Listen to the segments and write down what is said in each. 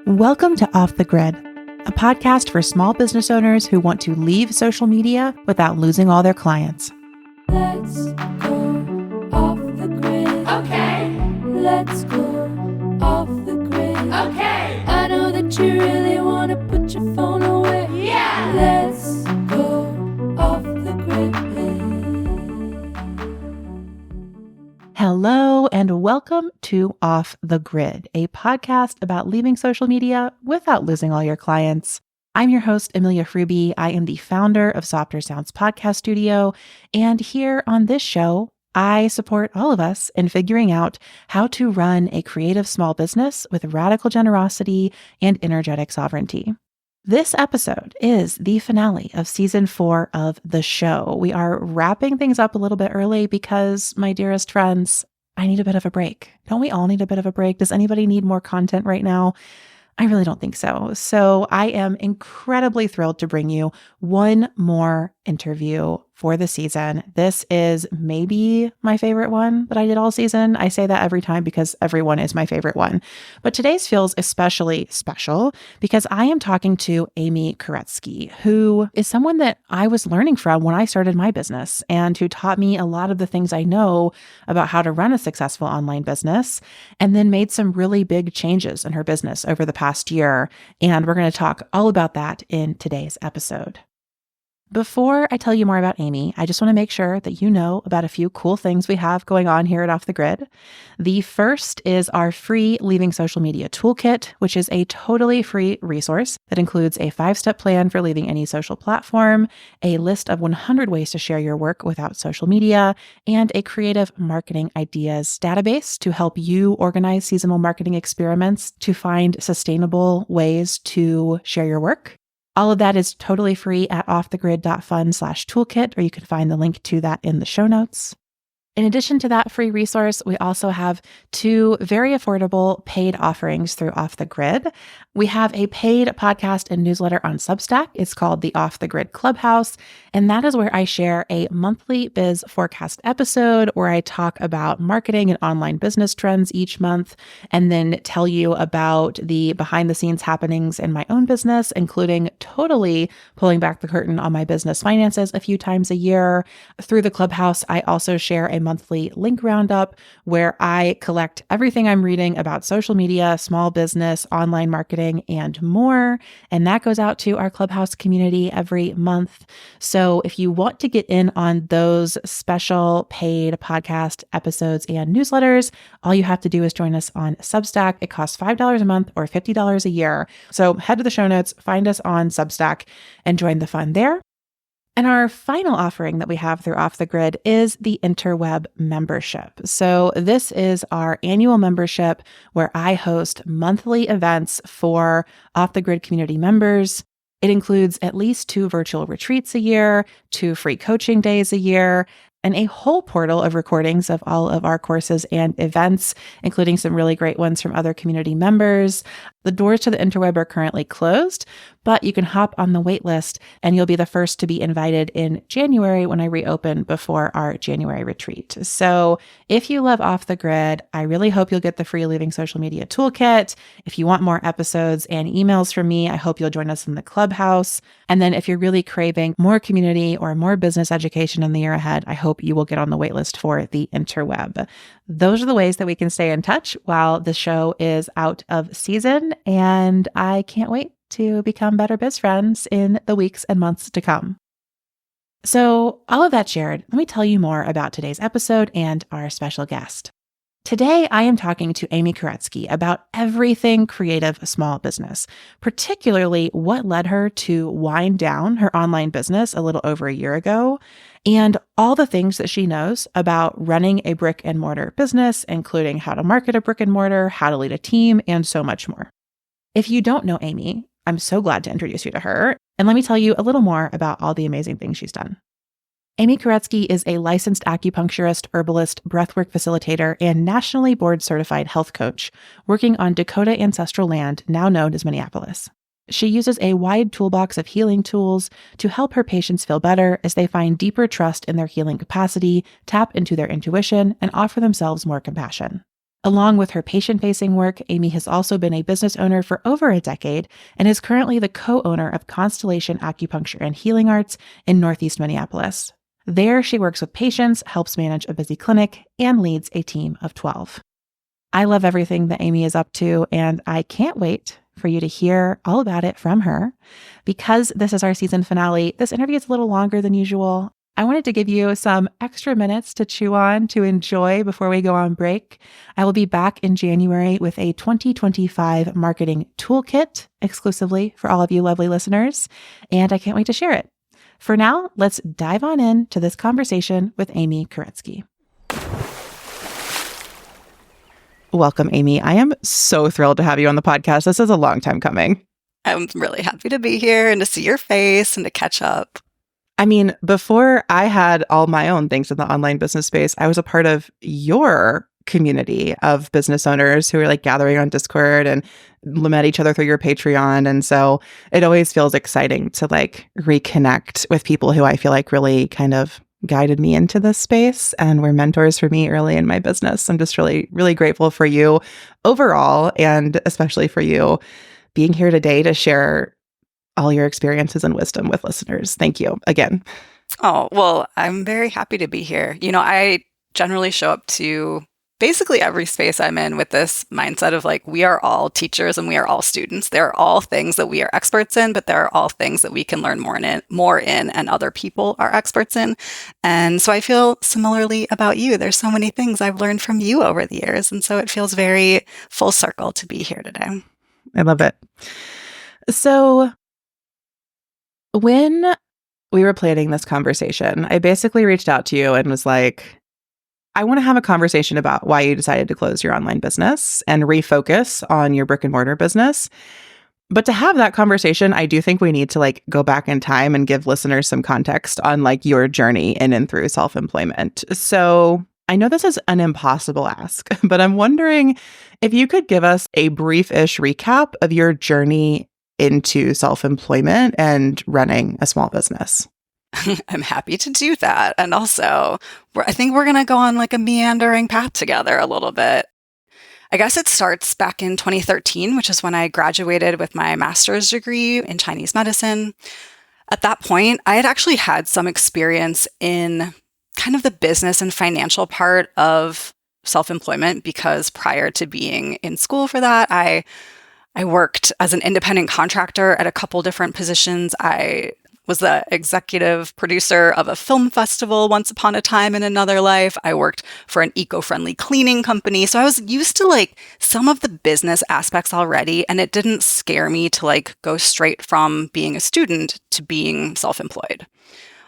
Welcome to Off the Grid, a podcast for small business owners who want to leave social media without losing all their clients. Let's go off the grid. Okay. Let's go off the grid. Okay. I know that you really want to put your phone away. Yeah. Let's go off the grid. Hello and welcome to Off the Grid, a podcast about leaving social media without losing all your clients. I'm your host, Amelia. I am the founder of Softer Sounds Podcast Studio, and here on this show, I support all of us in figuring out how to run a creative small business with radical generosity and energetic sovereignty. This episode is the finale of season 4 of the show. We are wrapping things up a little bit early because, my dearest friends, I need a bit of a break. Don't we all need a bit of a break? Does anybody need more content right now? I really don't think so. So I am incredibly thrilled to bring you one more interview for the season. This is maybe my favorite one that I did all season. I say that every time because everyone is my favorite one. But today's feels especially special because I am talking to Amy Kuretsky, who is someone that I was learning from when I started my business and who taught me a lot of the things I know about how to run a successful online business, and then made some really big changes in her business over the past year. And we're going to talk all about that in today's episode. Before I tell you more about Amy, I just want to make sure that you know about a few cool things we have going on here at Off the Grid. The first is our free Leaving Social Media Toolkit, which is a totally free resource that includes a 5-step plan for leaving any social platform, a list of 100 ways to share your work without social media, and a creative marketing ideas database to help you organize seasonal marketing experiments to find sustainable ways to share your work. All of that is totally free at offthegrid.fun/toolkit, or you can find the link to that in the show notes. In addition to that free resource, we also have 2 very affordable paid offerings through Off the Grid. We have a paid podcast and newsletter on Substack. It's called the Off the Grid Clubhouse, and that is where I share a monthly biz forecast episode where I talk about marketing and online business trends each month, and then tell you about the behind the scenes happenings in my own business, including totally pulling back the curtain on my business finances a few times a year. Through the Clubhouse, I also share a monthly link roundup where I collect everything I'm reading about social media, small business, online marketing, and more. And that goes out to our Clubhouse community every month. So if you want to get in on those special paid podcast episodes and newsletters, all you have to do is join us on Substack. It costs $5 a month or $50 a year. So head to the show notes, find us on Substack, and join the fun there. And our final offering that we have through Off the Grid is the Interweb membership. So this is our annual membership where I host monthly events for Off the Grid community members. It includes at least 2 virtual retreats a year, 2 free coaching days a year, and a whole portal of recordings of all of our courses and events, including some really great ones from other community members. The doors to the interweb are currently closed, but you can hop on the wait list and you'll be the first to be invited in January when I reopen before our January retreat. So if you love Off the Grid, I really hope you'll get the free Leaving Social Media Toolkit. If you want more episodes and emails from me, I hope you'll join us in the Clubhouse. And then if you're really craving more community or more business education in the year ahead, I hope you will get on the wait list for the interweb. Those are the ways that we can stay in touch while the show is out of season. And I can't wait to become better biz friends in the weeks and months to come. So all of that shared, let me tell you more about today's episode and our special guest. Today, I am talking to Amy Kuretsky about everything creative small business, particularly what led her to wind down her online business a little over a year ago, and all the things that she knows about running a brick and mortar business, including how to market a brick and mortar, how to lead a team, and so much more. If you don't know Amy, I'm so glad to introduce you to her, and let me tell you a little more about all the amazing things she's done. Amy Kuretsky is a licensed acupuncturist, herbalist, breathwork facilitator, and nationally board-certified health coach working on Dakota ancestral land, now known as Minneapolis. She uses a wide toolbox of healing tools to help her patients feel better as they find deeper trust in their healing capacity, tap into their intuition, and offer themselves more compassion. Along with her patient-facing work, Amy has also been a business owner for over a decade and is currently the co-owner of Constellation Acupuncture and Healing Arts in Northeast Minneapolis. There, she works with patients, helps manage a busy clinic, and leads a team of 12. I love everything that Amy is up to, and I can't wait for you to hear all about it from her. Because this is our season finale, this interview is a little longer than usual. I wanted to give you some extra minutes to chew on, to enjoy before we go on break. I will be back in January with a 2025 marketing toolkit exclusively for all of you lovely listeners, and I can't wait to share it. For now, let's dive on in to this conversation with Amy Kuretsky. Welcome, Amy. I am so thrilled to have you on the podcast. This is a long time coming. I'm really happy to be here and to see your face and to catch up. I mean, before I had all my own things in the online business space, I was a part of your community of business owners who were like gathering on Discord and met each other through your Patreon. And so it always feels exciting to like reconnect with people who I feel like really kind of guided me into this space and were mentors for me early in my business. I'm just really, really grateful for you overall, and especially for you being here today to share all your experiences and wisdom with listeners. Thank you again. Oh, well, I'm very happy to be here. I generally show up to basically every space I'm in with this mindset of like, we are all teachers and we are all students. There are all things that we are experts in, but there are all things that we can learn more in and other people are experts in. And so I feel similarly about you. There's so many things I've learned from you over the years. And so it feels very full circle to be here today. I love it. So when we were planning this conversation, I basically reached out to you and was like, I want to have a conversation about why you decided to close your online business and refocus on your brick and mortar business. But to have that conversation, I do think we need to like go back in time and give listeners some context on like your journey in and through self-employment. So I know this is an impossible ask, but I'm wondering if you could give us a brief-ish recap of your journey into self-employment and running a small business. I'm happy to do that. And also, I think we're going to go on like a meandering path together a little bit. I guess it starts back in 2013, which is when I graduated with my master's degree in Chinese medicine. At that point, I had actually had some experience in kind of the business and financial part of self-employment because prior to being in school for that, I worked as an independent contractor at a couple different positions. I was the executive producer of a film festival once upon a time in another life. I worked for an eco-friendly cleaning company. So I was used to like some of the business aspects already, and it didn't scare me to like go straight from being a student to being self-employed.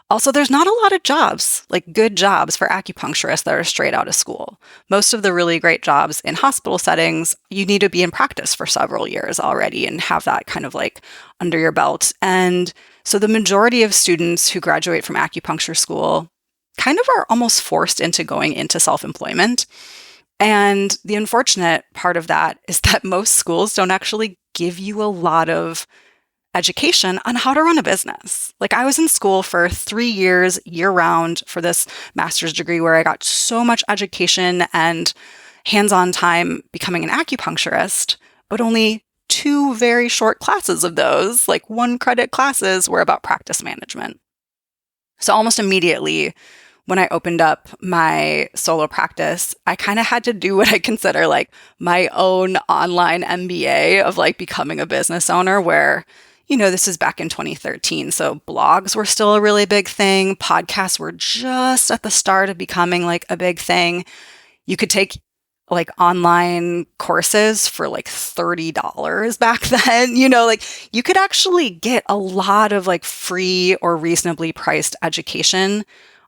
Also, there's not a lot of jobs, like good jobs for acupuncturists that are straight out of school. Most of the really great jobs in hospital settings, you need to be in practice for several years already and have that kind of like under your belt. And so the majority of students who graduate from acupuncture school kind of are almost forced into going into self-employment. And the unfortunate part of that is that most schools don't actually give you a lot of education on how to run a business. Like I was in school for 3 years year-round for this master's degree where I got so much education and hands-on time becoming an acupuncturist, but only 2 very short classes of those, like 1-credit classes, were about practice management. So almost immediately when I opened up my solo practice, I kind of had to do what I consider like my own online MBA of like becoming a business owner where this is back in 2013. So blogs were still a really big thing. Podcasts were just at the start of becoming like a big thing. You could take like online courses for like $30 back then. Like you could actually get a lot of like free or reasonably priced education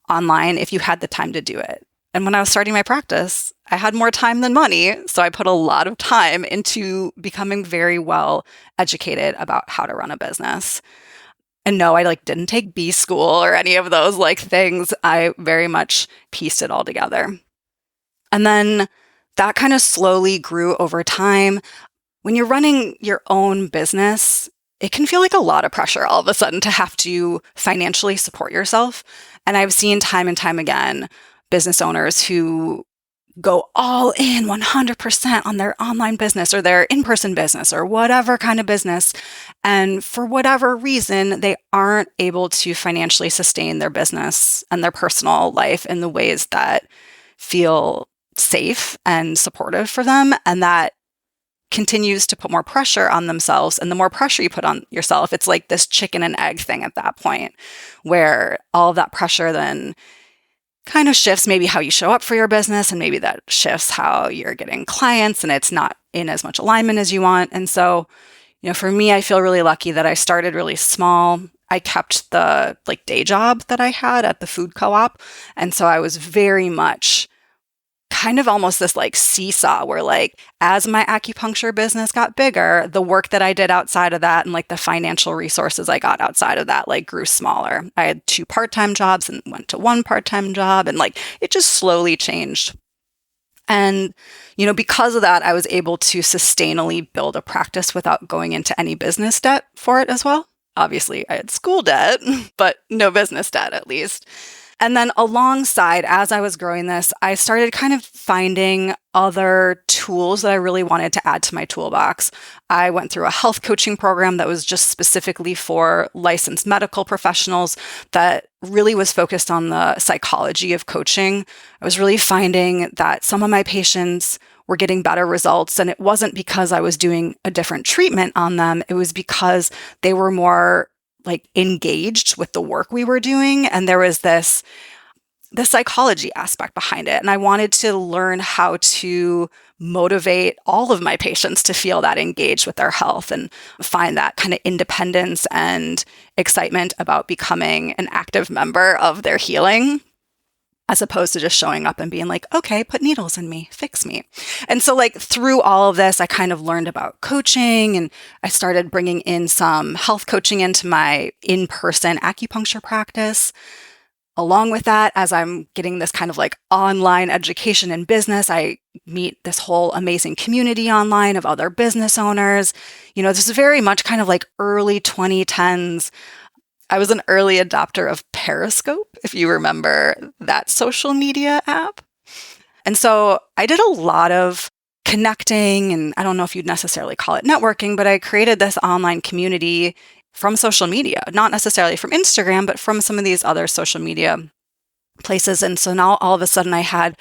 online if you had the time to do it. And when I was starting my practice, I had more time than money. So I put a lot of time into becoming very well educated about how to run a business. And no, I like didn't take B school or any of those like things. I very much pieced it all together. And then that kind of slowly grew over time. When you're running your own business, it can feel like a lot of pressure all of a sudden to have to financially support yourself. And I've seen time and time again business owners who go all in 100% on their online business or their in-person business or whatever kind of business. And for whatever reason, they aren't able to financially sustain their business and their personal life in the ways that feel safe and supportive for them. And that continues to put more pressure on themselves. And the more pressure you put on yourself, it's like this chicken and egg thing at that point, where all of that pressure then kind of shifts maybe how you show up for your business, and maybe that shifts how you're getting clients, and it's not in as much alignment as you want. And so, for me, I feel really lucky that I started really small. I kept the day job that I had at the food co-op. And so I was very much kind of almost this seesaw where as my acupuncture business got bigger, the work that I did outside of that and the financial resources I got outside of that grew smaller. I had 2 part-time jobs and went to 1 part-time job, and it just slowly changed. And, because of that, I was able to sustainably build a practice without going into any business debt for it as well. Obviously, I had school debt, but no business debt at least. And then alongside, as I was growing this, I started kind of finding other tools that I really wanted to add to my toolbox. I went through a health coaching program that was just specifically for licensed medical professionals that really was focused on the psychology of coaching. I was really finding that some of my patients were getting better results. And it wasn't because I was doing a different treatment on them. It was because they were more engaged with the work we were doing. And there was the psychology aspect behind it. And I wanted to learn how to motivate all of my patients to feel that engaged with their health and find that kind of independence and excitement about becoming an active member of their healing, as opposed to just showing up and being okay, put needles in me, fix me. And so through all of this, I kind of learned about coaching, and I started bringing in some health coaching into my in-person acupuncture practice. Along with that, as I'm getting this kind of online education in business, I meet this whole amazing community online of other business owners. This is very much kind of early 2010s. I was an early adopter of Periscope, if you remember that social media app. And so I did a lot of connecting, and I don't know if you'd necessarily call it networking, but I created this online community from social media, not necessarily from Instagram, but from some of these other social media places. And so now all of a sudden I had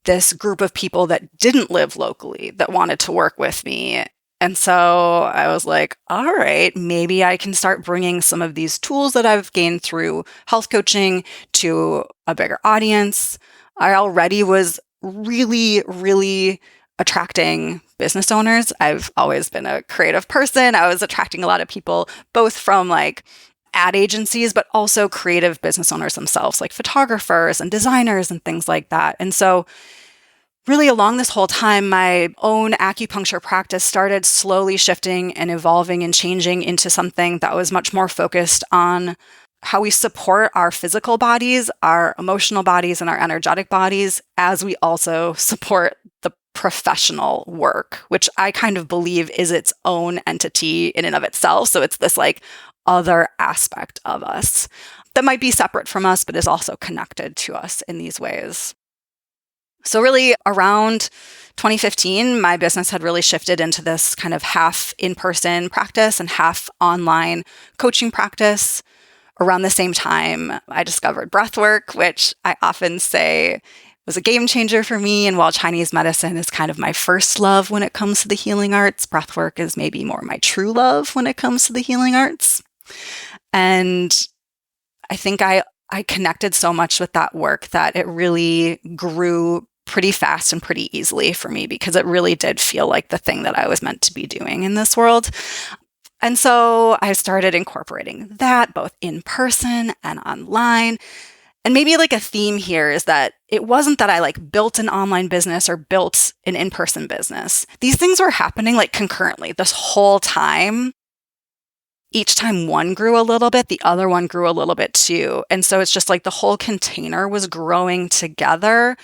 this group of people that didn't live locally that wanted to work with me. And so I was all right, maybe I can start bringing some of these tools that I've gained through health coaching to a bigger audience. I already was really, really attracting business owners. I've always been a creative person. I was attracting a lot of people, both from ad agencies, but also creative business owners themselves, like photographers and designers and things like that. And so really along this whole time, my own acupuncture practice started slowly shifting and evolving and changing into something that was much more focused on how we support our physical bodies, our emotional bodies, and our energetic bodies, as we also support the professional work, which I kind of believe is its own entity in and of itself. So it's this other aspect of us that might be separate from us, but is also connected to us in these ways. So really around 2015, my business had really shifted into this kind of half in-person practice and half online coaching practice. Around the same time, I discovered breathwork, which I often say was a game changer for me. And while Chinese medicine is kind of my first love when it comes to the healing arts, breathwork is maybe more my true love when it comes to the healing arts. And I think I connected so much with that work that it really grew pretty fast and pretty easily for me, because it really did feel like the thing that I was meant to be doing in this world. And so I started incorporating that both in person and online. And maybe a theme here is that it wasn't that I built an online business or built an in-person business. These things were happening concurrently this whole time. Each time one grew a little bit, the other one grew a little bit too. And so it's just the whole container was growing together.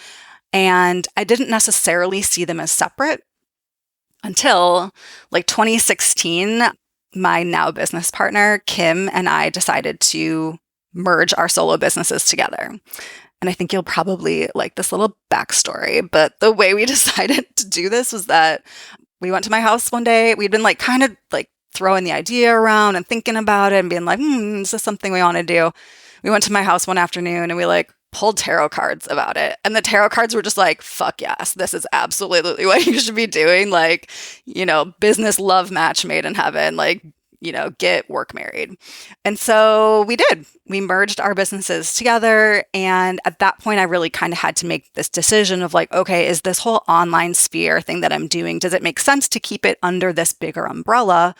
And I didn't necessarily see them as separate until 2016. My now business partner, Kim, and I decided to merge our solo businesses together. And I think you'll probably like this little backstory. But the way we decided to do this was that we went to my house one day. We'd been like kind of like throwing the idea around and thinking about it and being like, is this something we want to do? We went to my house one afternoon and we like pulled tarot cards about it. And the tarot cards were just like, fuck yes, this is absolutely what you should be doing. Like, business love match made in heaven. Like, get work married. And so we did. We merged our businesses together. And at that point, I really kind of had to make this decision of like, okay, is this whole online sphere thing that I'm doing, does it make sense to keep it under this bigger umbrella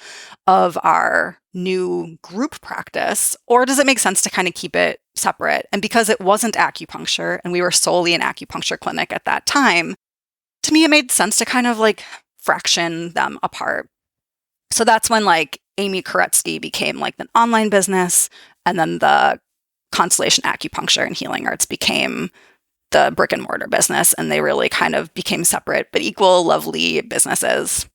of our new group practice? Or does it make sense to kind of keep it separate? And because it wasn't acupuncture and we were solely an acupuncture clinic at that time, to me, it made sense to kind of like fraction them apart. So that's when like Amy Kuretsky became like an online business, and then the Constellation Acupuncture and Healing Arts became the brick and mortar business, and they really kind of became separate but equal, lovely businesses.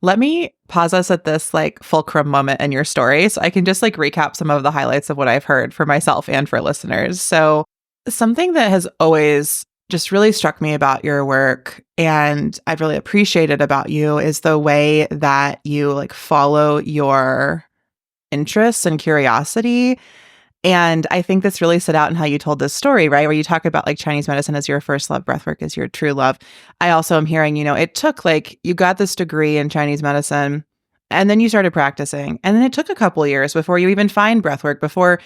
Let me pause us at this like fulcrum moment in your story so I can just like recap some of the highlights of what I've heard for myself and for listeners. So something that has always just really struck me about your work and I've really appreciated about you is the way that you like follow your interests and curiosity. And I think this really stood out in how you told this story, right? Where you talk about like Chinese medicine as your first love, breathwork as your true love. I also am hearing, it took like, you got this degree in Chinese medicine and then you started practicing. And then it took a couple years before you even find breathwork, before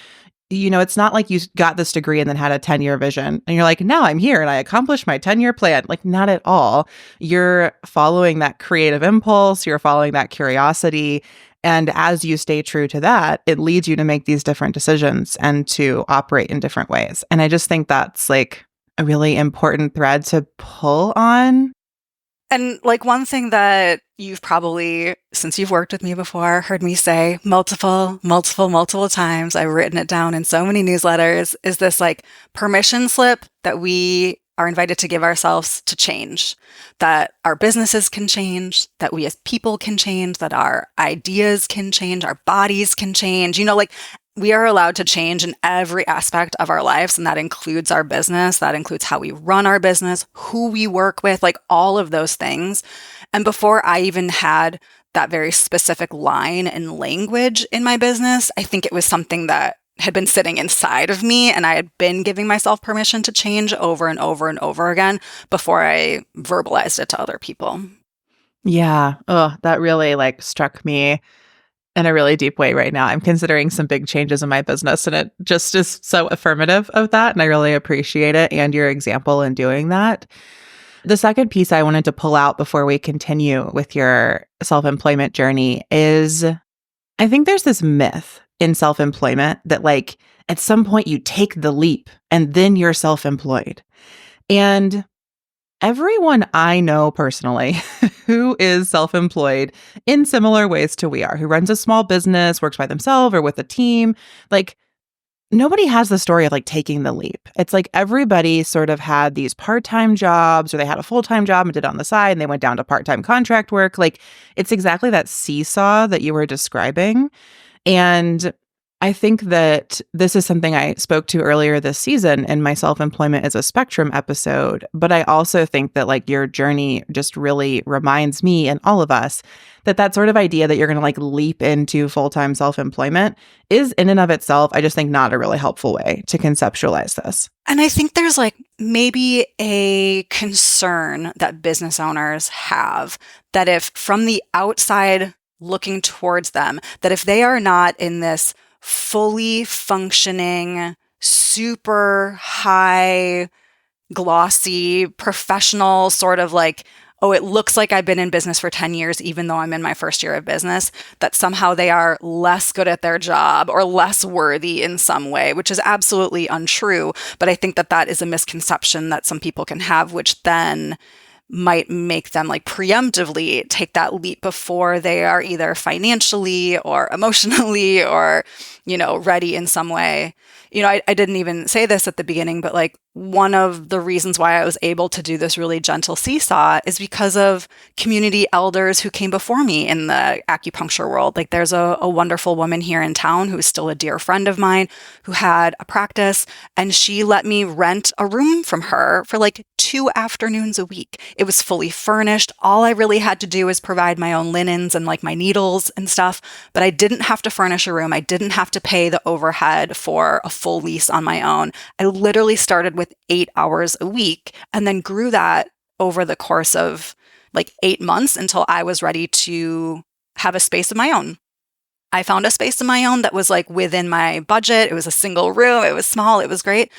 it's not like you got this degree and then had a 10-year vision and you're like, now I'm here and I accomplished my 10-year plan. Like, not at all. You're following that creative impulse. You're following that curiosity. And as you stay true to that, it leads you to make these different decisions and to operate in different ways. And I just think that's like a really important thread to pull on. And like one thing that you've probably, since you've worked with me before, heard me say multiple times, I've written it down in so many newsletters, is this like permission slip that we are invited to give ourselves to change, that our businesses can change, that we as people can change, that our ideas can change, our bodies can change, like we are allowed to change in every aspect of our lives. And that includes our business. That includes how we run our business, who we work with, like all of those things. And before I even had that very specific line and language in my business, I think it was something that had been sitting inside of me and I had been giving myself permission to change over and over and over again before I verbalized it to other people. Yeah. Oh, that really like struck me in a really deep way right now. I'm considering some big changes in my business and it just is so affirmative of that. And I really appreciate it and your example in doing that. The second piece I wanted to pull out before we continue with your self-employment journey is I think there's this myth in self-employment that like at some point you take the leap and then you're self-employed. And everyone I know personally who is self-employed in similar ways to we are, who runs a small business, works by themselves or with a team, like nobody has the story of like taking the leap. It's like everybody sort of had these part-time jobs or they had a full-time job and did it on the side and they went down to part-time contract work. Like it's exactly that seesaw that you were describing. And I think that this is something I spoke to earlier this season in my self-employment as a spectrum episode. But I also think that like your journey just really reminds me and all of us that sort of idea that you're going to like leap into full-time self-employment is in and of itself, I just think not a really helpful way to conceptualize this. And I think there's like maybe a concern that business owners have that if from the outside looking towards them, that if they are not in this fully functioning, super high, glossy, professional sort of like, oh, it looks like I've been in business for 10 years, even though I'm in my first year of business, that somehow they are less good at their job or less worthy in some way, which is absolutely untrue. But I think that is a misconception that some people can have, which then might make them like preemptively take that leap before they are either financially or emotionally or, ready in some way. I didn't even say this at the beginning, but like one of the reasons why I was able to do this really gentle seesaw is because of community elders who came before me in the acupuncture world. Like there's a wonderful woman here in town who is still a dear friend of mine who had a practice, and she let me rent a room from her for like 2 afternoons a week. It was fully furnished. All I really had to do was provide my own linens and like my needles and stuff, but I didn't have to furnish a room. I didn't have to pay the overhead for a full lease on my own. I literally started with 8 hours a week and then grew that over the course of like 8 months until I was ready to have a space of my own. I found a space of my own that was like within my budget. It was a single room. It was small. It was great.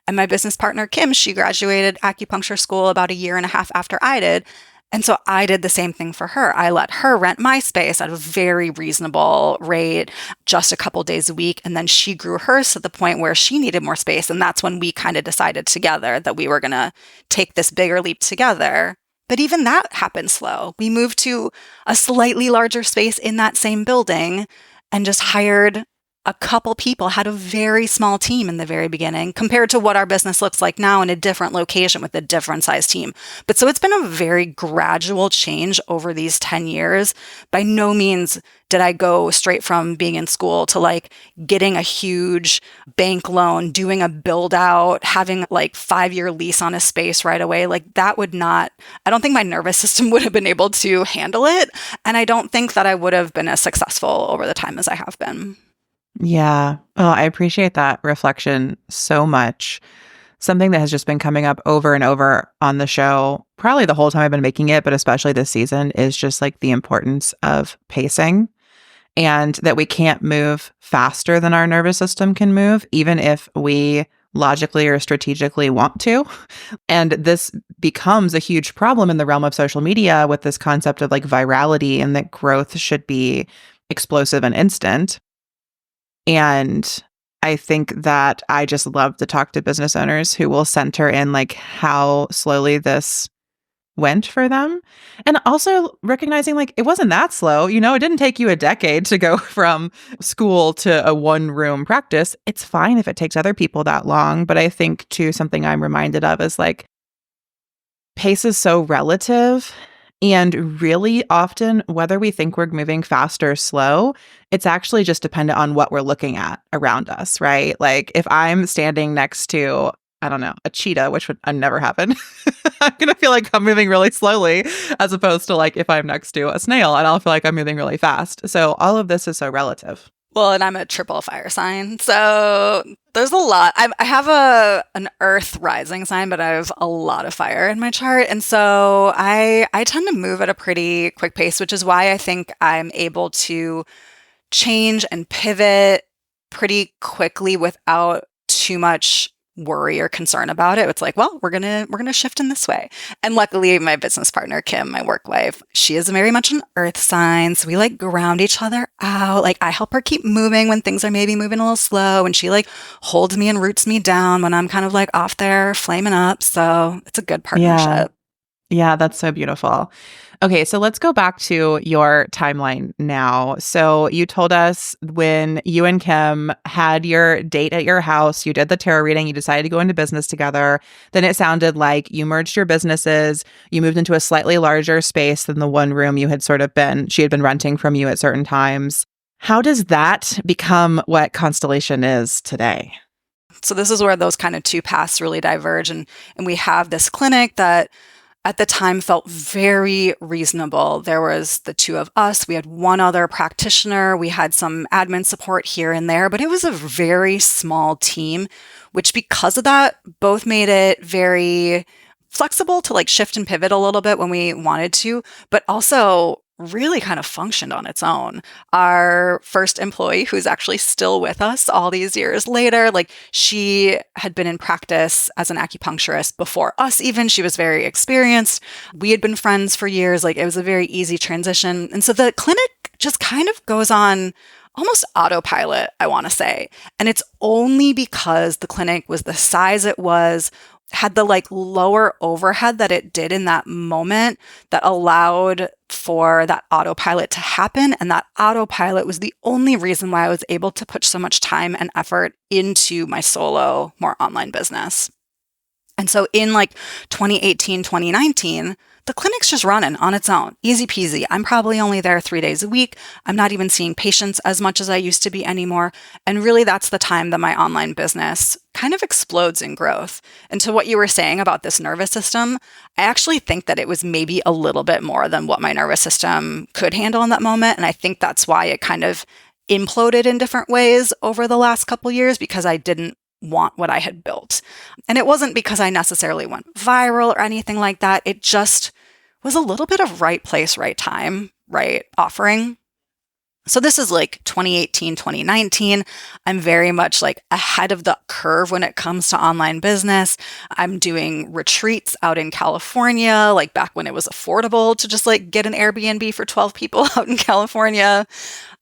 And my business partner, Kim, she graduated acupuncture school about 1.5 years after I did. And so I did the same thing for her. I let her rent my space at a very reasonable rate, just a couple days a week. And then she grew hers to the point where she needed more space. And that's when we kind of decided together that we were going to take this bigger leap together. But even that happened slow. We moved to a slightly larger space in that same building and just hired a couple people, had a very small team in the very beginning compared to what our business looks like now in a different location with a different size team. But so it's been a very gradual change over these 10 years. By no means did I go straight from being in school to like getting a huge bank loan, doing a build out, having like 5-year lease on a space right away. Like that would not, I don't think my nervous system would have been able to handle it. And I don't think that I would have been as successful over the time as I have been. Yeah. Oh, I appreciate that reflection so much. Something that has just been coming up over and over on the show, probably the whole time I've been making it, but especially this season, is just like the importance of pacing and that we can't move faster than our nervous system can move, even if we logically or strategically want to. And this becomes a huge problem in the realm of social media with this concept of like virality and that growth should be explosive and instant. And I think that I just love to talk to business owners who will center in like how slowly this went for them. And also recognizing like it wasn't that slow. You know, it didn't take you a decade to go from school to a 1-room practice. It's fine if it takes other people that long. But I think too, something I'm reminded of is like pace is so relative. And really often, whether we think we're moving fast or slow, it's actually just dependent on what we're looking at around us, right? Like if I'm standing next to, I don't know, a cheetah, which would never happen, I'm going to feel like I'm moving really slowly as opposed to like if I'm next to a snail and I'll feel like I'm moving really fast. So all of this is so relative. Well, and I'm a triple fire sign, so there's a lot. I have an earth rising sign, but I have a lot of fire in my chart. And so I tend to move at a pretty quick pace, which is why I think I'm able to change and pivot pretty quickly without too much worry or concern about it. It's like, well, we're gonna shift in this way. And luckily my business partner, Kim, my work wife, she is very much an earth sign. So we like ground each other out. Like I help her keep moving when things are maybe moving a little slow. And she like holds me and roots me down when I'm kind of like off there flaming up. So it's a good partnership. Yeah, that's so beautiful. Okay, so let's go back to your timeline now. So you told us when you and Kim had your date at your house, you did the tarot reading, you decided to go into business together. Then it sounded like you merged your businesses, you moved into a slightly larger space than the 1 room you had she had been renting from you at certain times. How does that become what Constellation is today? So this is where those kind of 2 paths really diverge. And we have this clinic that at the time felt very reasonable. There was the 2 of us. We had 1 other practitioner. We had some admin support here and there, but it was a very small team, which because of that, both made it very flexible to like shift and pivot a little bit when we wanted to, but also really kind of functioned on its own. Our first employee, who's actually still with us all these years later, like she had been in practice as an acupuncturist before us even. She was very experienced. We had been friends for years. Like it was a very easy transition. And so the clinic just kind of goes on almost autopilot, I want to say. And it's only because the clinic was the size it was, had the like lower overhead that it did in that moment that allowed for that autopilot to happen. And that autopilot was the only reason why I was able to put so much time and effort into my solo, more online business. And so in like 2018, 2019, the clinic's just running on its own. Easy peasy. I'm probably only there 3 days a week. I'm not even seeing patients as much as I used to be anymore. And really, that's the time that my online business kind of explodes in growth. And to what you were saying about this nervous system, I actually think that it was maybe a little bit more than what my nervous system could handle in that moment. And I think that's why it kind of imploded in different ways over the last couple years, because I didn't want what I had built. And it wasn't because I necessarily went viral or anything like that. It just was a little bit of right place, right time, right offering. So this is like 2018, 2019. I'm very much like ahead of the curve when it comes to online business. I'm doing retreats out in California, like back when it was affordable to just like get an Airbnb for 12 people out in California.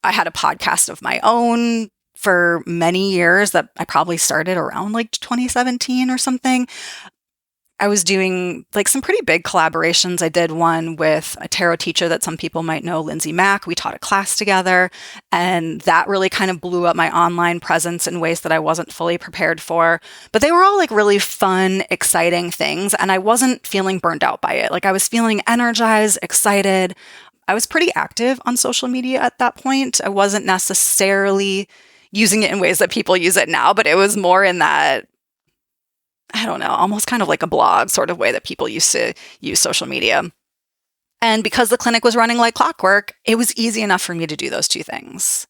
I had a podcast of my own for many years that I probably started around like 2017 or something. I was doing like some pretty big collaborations. I did one with a tarot teacher that some people might know, Lindsay Mack. We taught a class together, and that really kind of blew up my online presence in ways that I wasn't fully prepared for. But they were all like really fun, exciting things, and I wasn't feeling burned out by it. Like I was feeling energized, excited. I was pretty active on social media at that point. I wasn't necessarily using it in ways that people use it now, but it was more in that, I don't know, almost kind of like a blog sort of way that people used to use social media. And because the clinic was running like clockwork, it was easy enough for me to do those two things.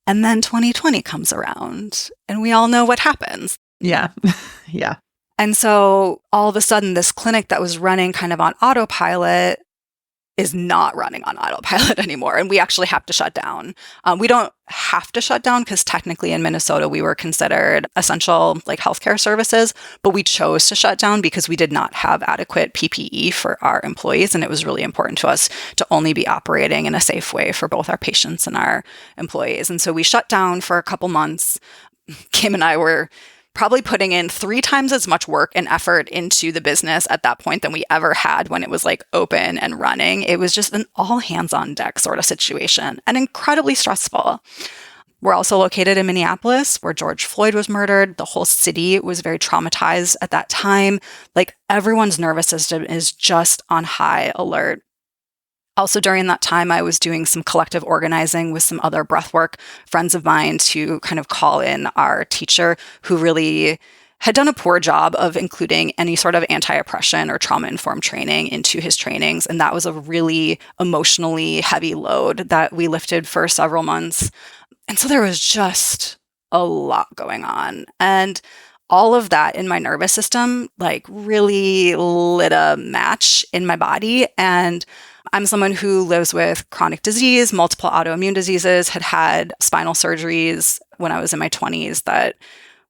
And then 2020 comes around and we all know what happens. Yeah. Yeah. And so all of a sudden, this clinic that was running kind of on autopilot is not running on autopilot anymore. And we actually have to shut down. We don't have to shut down because technically in Minnesota, we were considered essential like healthcare services, but we chose to shut down because we did not have adequate PPE for our employees. And it was really important to us to only be operating in a safe way for both our patients and our employees. And so we shut down for a couple months. Kim and I were probably putting in 3 times as much work and effort into the business at that point than we ever had when it was like open and running. It was just an all hands on deck sort of situation and incredibly stressful. We're also located in Minneapolis, where George Floyd was murdered. The whole city was very traumatized at that time. Like everyone's nervous system is just on high alert. Also, during that time, I was doing some collective organizing with some other breathwork friends of mine to kind of call in our teacher who really had done a poor job of including any sort of anti-oppression or trauma-informed training into his trainings. And that was a really emotionally heavy load that we lifted for several months. And so there was just a lot going on. And all of that in my nervous system, like really lit a match in my body. And I'm someone who lives with chronic disease, multiple autoimmune diseases, had spinal surgeries when I was in my 20s that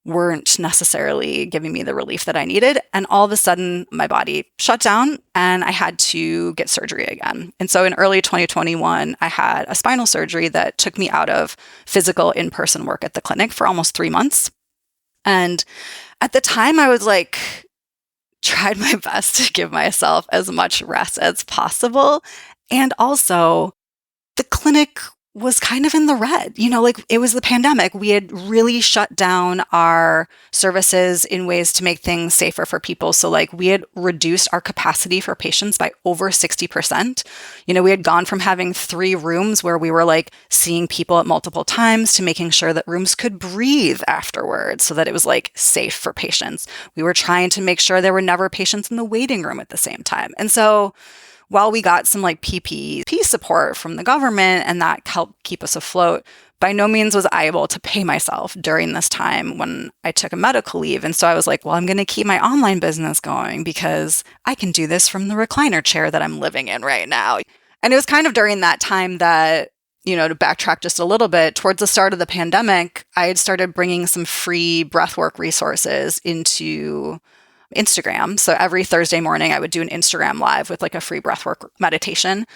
weren't necessarily giving me the relief that I needed. And all of a sudden, my body shut down and I had to get surgery again. And so in early 2021, I had a spinal surgery that took me out of physical in-person work at the clinic for almost 3 months. And at the time, I was like, tried my best to give myself as much rest as possible. And also, the clinic was kind of in the red. You know, like it was the pandemic. We had really shut down our services in ways to make things safer for people. So like we had reduced our capacity for patients by over 60%. You know, we had gone from having 3 rooms where we were like seeing people at multiple times to making sure that rooms could breathe afterwards so that it was like safe for patients. We were trying to make sure there were never patients in the waiting room at the same time. And so while we got some like PPE support from the government and that helped keep us afloat, by no means was I able to pay myself during this time when I took a medical leave. And so I was like, well, I'm going to keep my online business going because I can do this from the recliner chair that I'm living in right now. And it was kind of during that time that, you know, to backtrack just a little bit, towards the start of the pandemic, I had started bringing some free breathwork resources into Instagram. So every Thursday morning, I would do an Instagram live with like a free breathwork meditation.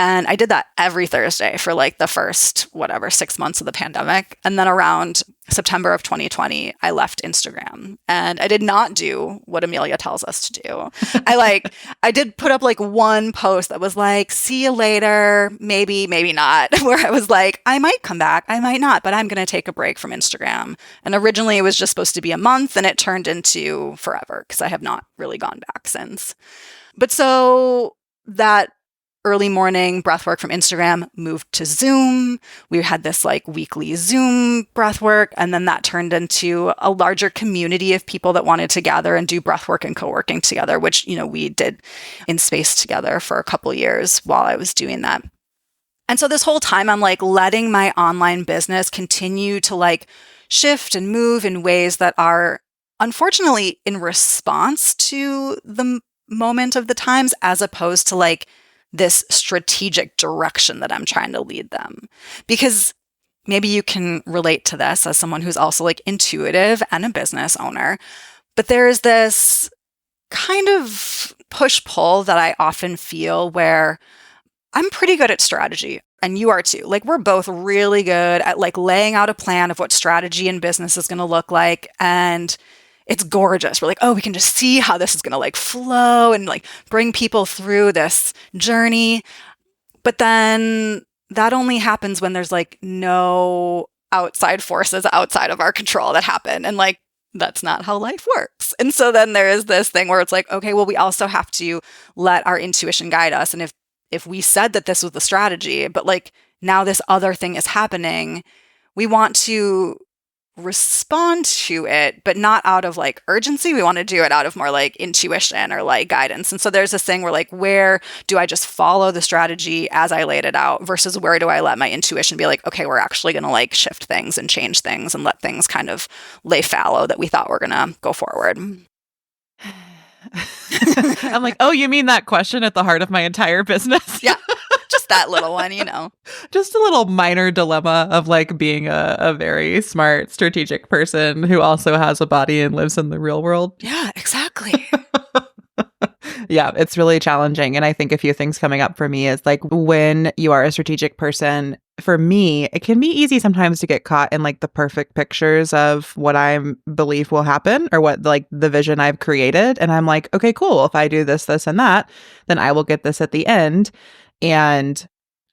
And I did that every Thursday for like the first, 6 months of the pandemic. And then around September of 2020, I left Instagram and I did not do what Amelia tells us to do. I did put up like one post that was like, see you later, maybe, maybe not, where I was like, I might come back, I might not, but I'm going to take a break from Instagram. And originally it was just supposed to be a month and it turned into forever because I have not really gone back since. But so that early morning breathwork from Instagram moved to Zoom. We had this like weekly Zoom breathwork, and then that turned into a larger community of people that wanted to gather and do breathwork and co-working together, which, we did in space together for a couple years while I was doing that. And so this whole time I'm like letting my online business continue to like shift and move in ways that are unfortunately in response to the moment of the times, as opposed to like this strategic direction that I'm trying to lead them. Because maybe you can relate to this as someone who's also like intuitive and a business owner, but there's this kind of push-pull that I often feel where I'm pretty good at strategy, and you are too. Like we're both really good at like laying out a plan of what strategy in business is going to look like, and it's gorgeous. We're like, oh, we can just see how this is going to like flow and like bring people through this journey. But then that only happens when there's like no outside forces outside of our control that happen. And like, that's not how life works. And so then there is this thing where it's like, okay, well, we also have to let our intuition guide us. And if we said that this was the strategy, but like now this other thing is happening, we want to respond to it, but not out of like urgency. We want to do it out of more like intuition or like guidance. And so there's this thing where like, where do I just follow the strategy as I laid it out versus where do I let my intuition be like, okay, we're actually going to like shift things and change things and let things kind of lay fallow that we thought were going to go forward. I'm like, oh, you mean that question at the heart of my entire business? Yeah. Just that little one, Just a little minor dilemma of like being a very smart, strategic person who also has a body and lives in the real world. Yeah, exactly. Yeah, it's really challenging. And I think a few things coming up for me is like when you are a strategic person, for me, it can be easy sometimes to get caught in like the perfect pictures of what I believe will happen or what like the vision I've created. And I'm like, okay, cool. If I do this, this, and that, then I will get this at the end. And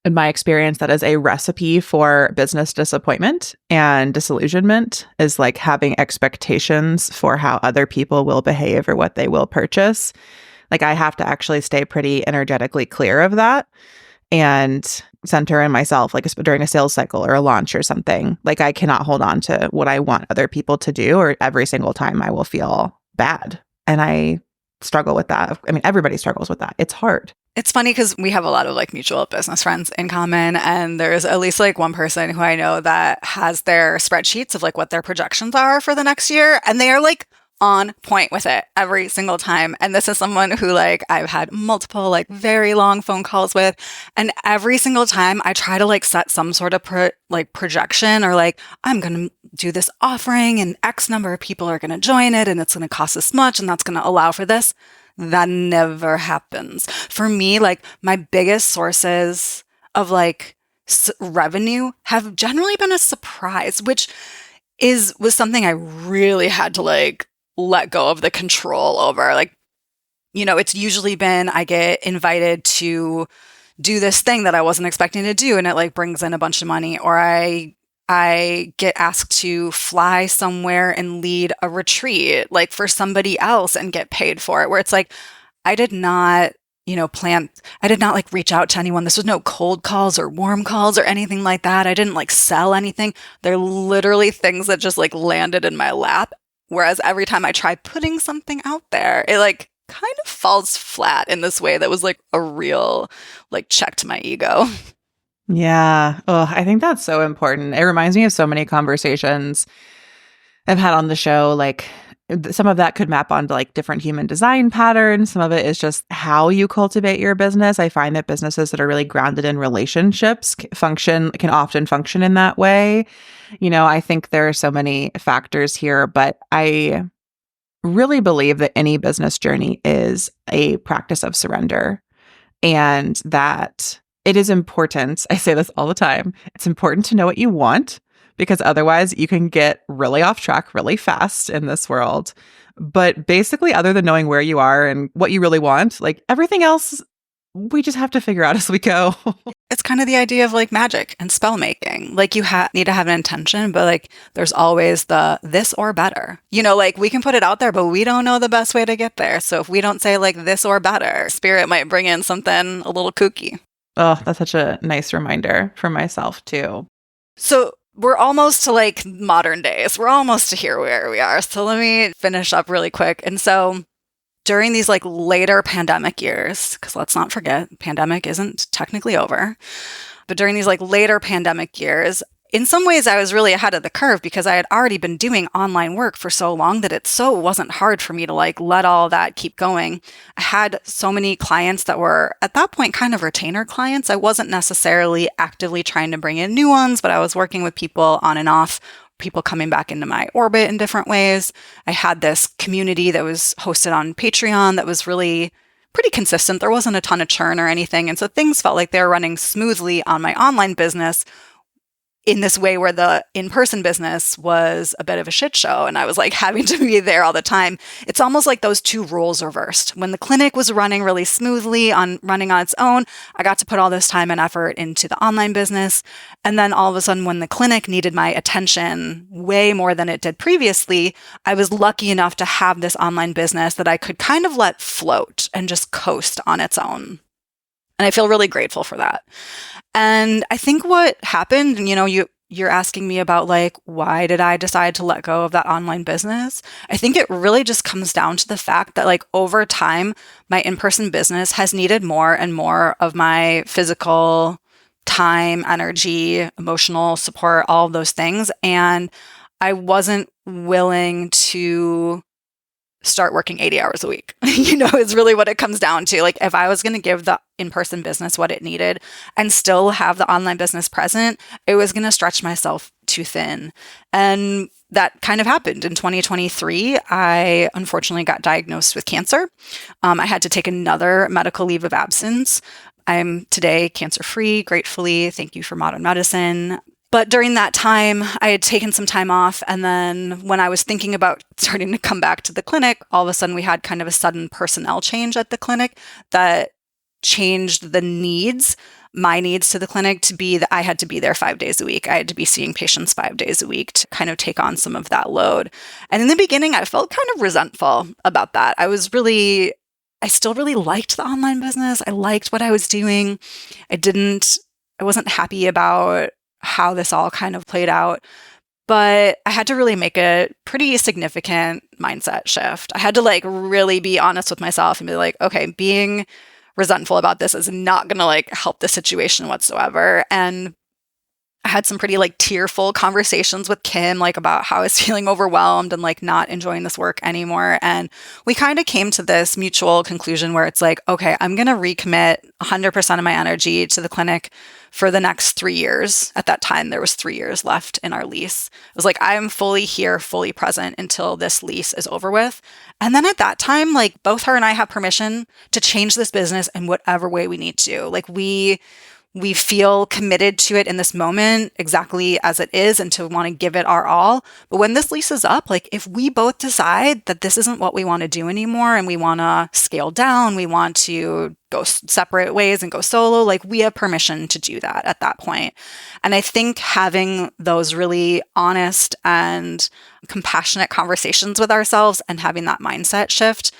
in my experience, that is a recipe for business disappointment and disillusionment, is like having expectations for how other people will behave or what they will purchase. Like I have to actually stay pretty energetically clear of that and center in myself, like during a sales cycle or a launch or something. Like I cannot hold on to what I want other people to do, or every single time I will feel bad. And I struggle with that. I mean, everybody struggles with that. It's hard. It's funny because we have a lot of like mutual business friends in common, and there's at least like one person who I know that has their spreadsheets of like what their projections are for the next year, and they are like on point with it every single time. And this is someone who like I've had multiple like very long phone calls with, and every single time I try to like set some sort of projection or like I'm going to do this offering and X number of people are going to join it and it's going to cost this much and that's going to allow for this. That never happens. For me, like my biggest sources of like revenue have generally been a surprise, which was something I really had to like let go of the control over. Like, it's usually been I get invited to do this thing that I wasn't expecting to do and it like brings in a bunch of money, or I get asked to fly somewhere and lead a retreat like for somebody else and get paid for it, where it's like, I did not, I did not like reach out to anyone. This was no cold calls or warm calls or anything like that. I didn't like sell anything. They're literally things that just like landed in my lap. Whereas every time I try putting something out there, it like kind of falls flat in this way that was like a real like check to my ego. Yeah. Oh, I think that's so important. It reminds me of so many conversations I've had on the show. Like some of that could map onto like different human design patterns. Some of it is just how you cultivate your business. I find that businesses that are really grounded in relationships can often function in that way. I think there are so many factors here, but I really believe that any business journey is a practice of surrender, and that it is important. I say this all the time. It's important to know what you want because otherwise you can get really off track really fast in this world. But basically, other than knowing where you are and what you really want, like everything else, we just have to figure out as we go. It's kind of the idea of like magic and spell making. Like you need to have an intention, but like there's always the this or better. You know, like we can put it out there, but we don't know the best way to get there. So if we don't say like this or better, spirit might bring in something a little kooky. Oh, that's such a nice reminder for myself too. So we're almost to like modern days. We're almost to here where we are. So let me finish up really quick. And so during these like later pandemic years, because let's not forget, pandemic isn't technically over, but during these like later pandemic years, in some ways I was really ahead of the curve because I had already been doing online work for so long that it so wasn't hard for me to like let all that keep going. I had so many clients that were at that point kind of retainer clients. I wasn't necessarily actively trying to bring in new ones, but I was working with people on and off, people coming back into my orbit in different ways. I had this community that was hosted on Patreon that was really pretty consistent. There wasn't a ton of churn or anything. And so things felt like they were running smoothly on my online business in this way where the in-person business was a bit of a shit show. And I was like having to be there all the time. It's almost like those two roles reversed. When the clinic was running really smoothly running on its own, I got to put all this time and effort into the online business. And then all of a sudden, when the clinic needed my attention way more than it did previously, I was lucky enough to have this online business that I could kind of let float and just coast on its own. And I feel really grateful for that. And I think what happened, and you're asking me about like, why did I decide to let go of that online business? I think it really just comes down to the fact that like over time, my in-person business has needed more and more of my physical time, energy, emotional support, all of those things. And I wasn't willing to start working 80 hours a week, is really what it comes down to. Like if I was going to give the in-person business what it needed and still have the online business present, it was going to stretch myself too thin. And that kind of happened in 2023. I unfortunately got diagnosed with cancer. I had to take another medical leave of absence. I'm today cancer-free, gratefully. Thank you for modern medicine. But during that time, I had taken some time off. And then when I was thinking about starting to come back to the clinic, all of a sudden we had kind of a sudden personnel change at the clinic that changed my needs to the clinic to be that I had to be there 5 days a week. I had to be seeing patients 5 days a week to kind of take on some of that load. And in the beginning, I felt kind of resentful about that. I still really liked the online business. I liked what I was doing. I wasn't happy about how this all kind of played out. But I had to really make a pretty significant mindset shift. I had to like really be honest with myself and be like, okay, being resentful about this is not going to like help the situation whatsoever. And I had some pretty like tearful conversations with Kim, like about how I was feeling overwhelmed and like not enjoying this work anymore. And we kind of came to this mutual conclusion where it's like, okay, I'm going to recommit 100% of my energy to the clinic for the next 3 years. At that time, there was 3 years left in our lease. It was like, I'm fully here, fully present until this lease is over with. And then at that time, like both her and I have permission to change this business in whatever way we need to. Like we feel committed to it in this moment exactly as it is and to want to give it our all. But when this lease is up, like if we both decide that this isn't what we want to do anymore and we want to scale down, we want to go separate ways and go solo, like we have permission to do that at that point. And I think having those really honest and compassionate conversations with ourselves and having that mindset shift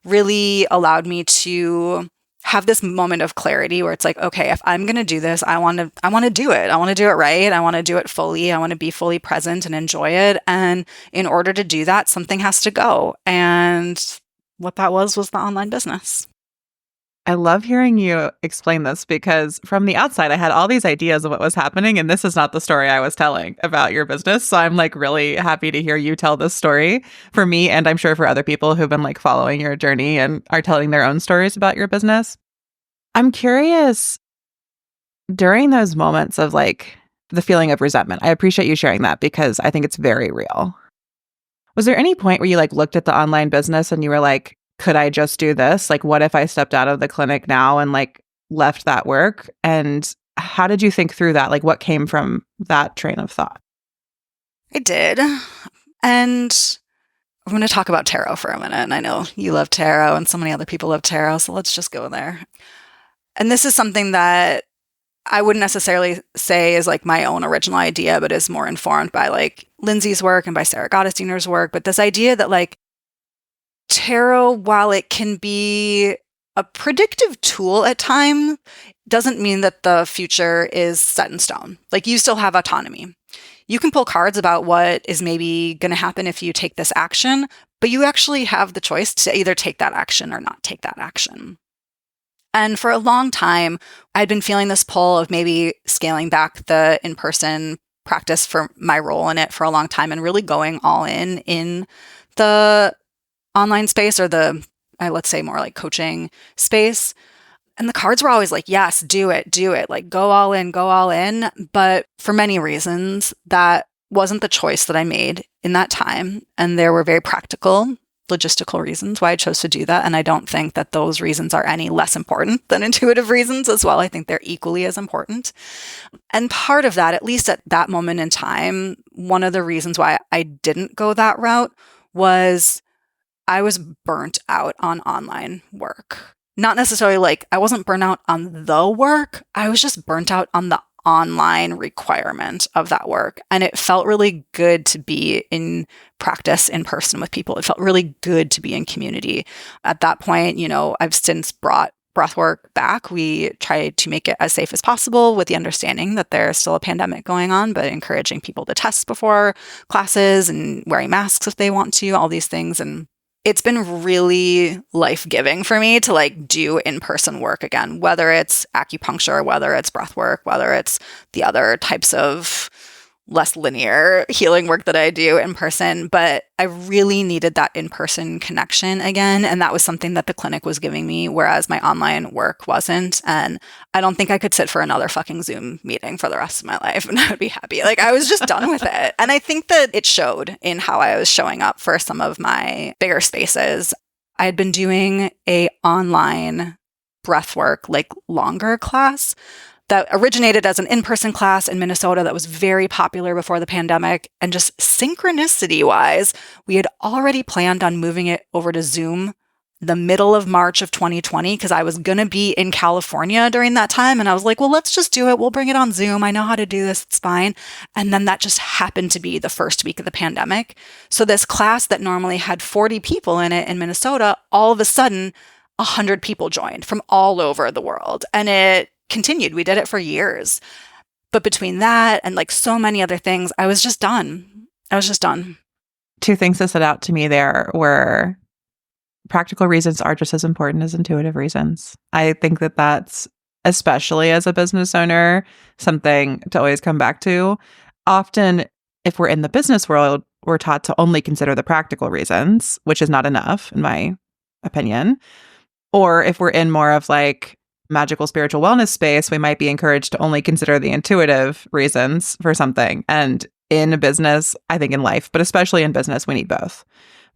really allowed me to have this moment of clarity where it's like, okay, if I'm going to do this, I want to do it. I want to do it right. I want to do it fully. I want to be fully present and enjoy it. And in order to do that, something has to go. And what that was the online business. I love hearing you explain this because from the outside, I had all these ideas of what was happening. And this is not the story I was telling about your business. So I'm like really happy to hear you tell this story for me. And I'm sure for other people who've been like following your journey and are telling their own stories about your business. I'm curious, during those moments of like the feeling of resentment, I appreciate you sharing that because I think it's very real. Was there any point where you like looked at the online business and you were like, could I just do this? Like, what if I stepped out of the clinic now and like left that work. And how did you think through that? Like, what came from that train of thought? I did. And I'm going to talk about tarot for a minute. And I know you love tarot and so many other people love tarot. So let's just go there. And this is something that I wouldn't necessarily say is like my own original idea, but is more informed by like Lindsay's work and by Sarah Gottesdiener's work. But this idea that like tarot, while it can be a predictive tool at times, doesn't mean that the future is set in stone. Like you still have autonomy. You can pull cards about what is maybe going to happen if you take this action, but you actually have the choice to either take that action or not take that action. And for a long time, I'd been feeling this pull of maybe scaling back the in-person practice for my role in it for a long time and really going all in the online space or the, let's say more like coaching space. And the cards were always like, yes, do it, like go all in. But for many reasons, that wasn't the choice that I made in that time. And there were very practical, logistical reasons why I chose to do that. And I don't think that those reasons are any less important than intuitive reasons as well. I think they're equally as important. And part of that, at least at that moment in time, one of the reasons why I didn't go that route was I was burnt out on online work. Not necessarily like I wasn't burnt out on the work. I was just burnt out on the online requirement of that work. And it felt really good to be in practice in person with people. It felt really good to be in community. At that point, I've since brought breathwork back. We try to make it as safe as possible with the understanding that there's still a pandemic going on, but encouraging people to test before classes and wearing masks if they want to, all these things. And it's been really life-giving for me to like do in-person work again, whether it's acupuncture, whether it's breath work, whether it's the other types of less linear healing work that I do in person. But I really needed that in-person connection again. And that was something that the clinic was giving me, whereas my online work wasn't. And I don't think I could sit for another fucking Zoom meeting for the rest of my life and I would be happy. Like I was just done with it. And I think that it showed in how I was showing up for some of my bigger spaces. I had been doing a online breathwork, like longer class that originated as an in-person class in Minnesota that was very popular before the pandemic. And just synchronicity-wise, we had already planned on moving it over to Zoom the middle of March of 2020 because I was going to be in California during that time. And I was like, well, let's just do it. We'll bring it on Zoom. I know how to do this. It's fine. And then that just happened to be the first week of the pandemic. So this class that normally had 40 people in it in Minnesota, all of a sudden, 100 people joined from all over the world. And it continued. We did it for years. But between that and like so many other things, I was just done. Two things that stood out to me there were practical reasons are just as important as intuitive reasons. I think that that's, especially as a business owner, something to always come back to. Often, if we're in the business world, we're taught to only consider the practical reasons, which is not enough, in my opinion. Or if we're in more of like magical spiritual wellness space, we might be encouraged to only consider the intuitive reasons for something. And in a business, I think in life, but especially in business, we need both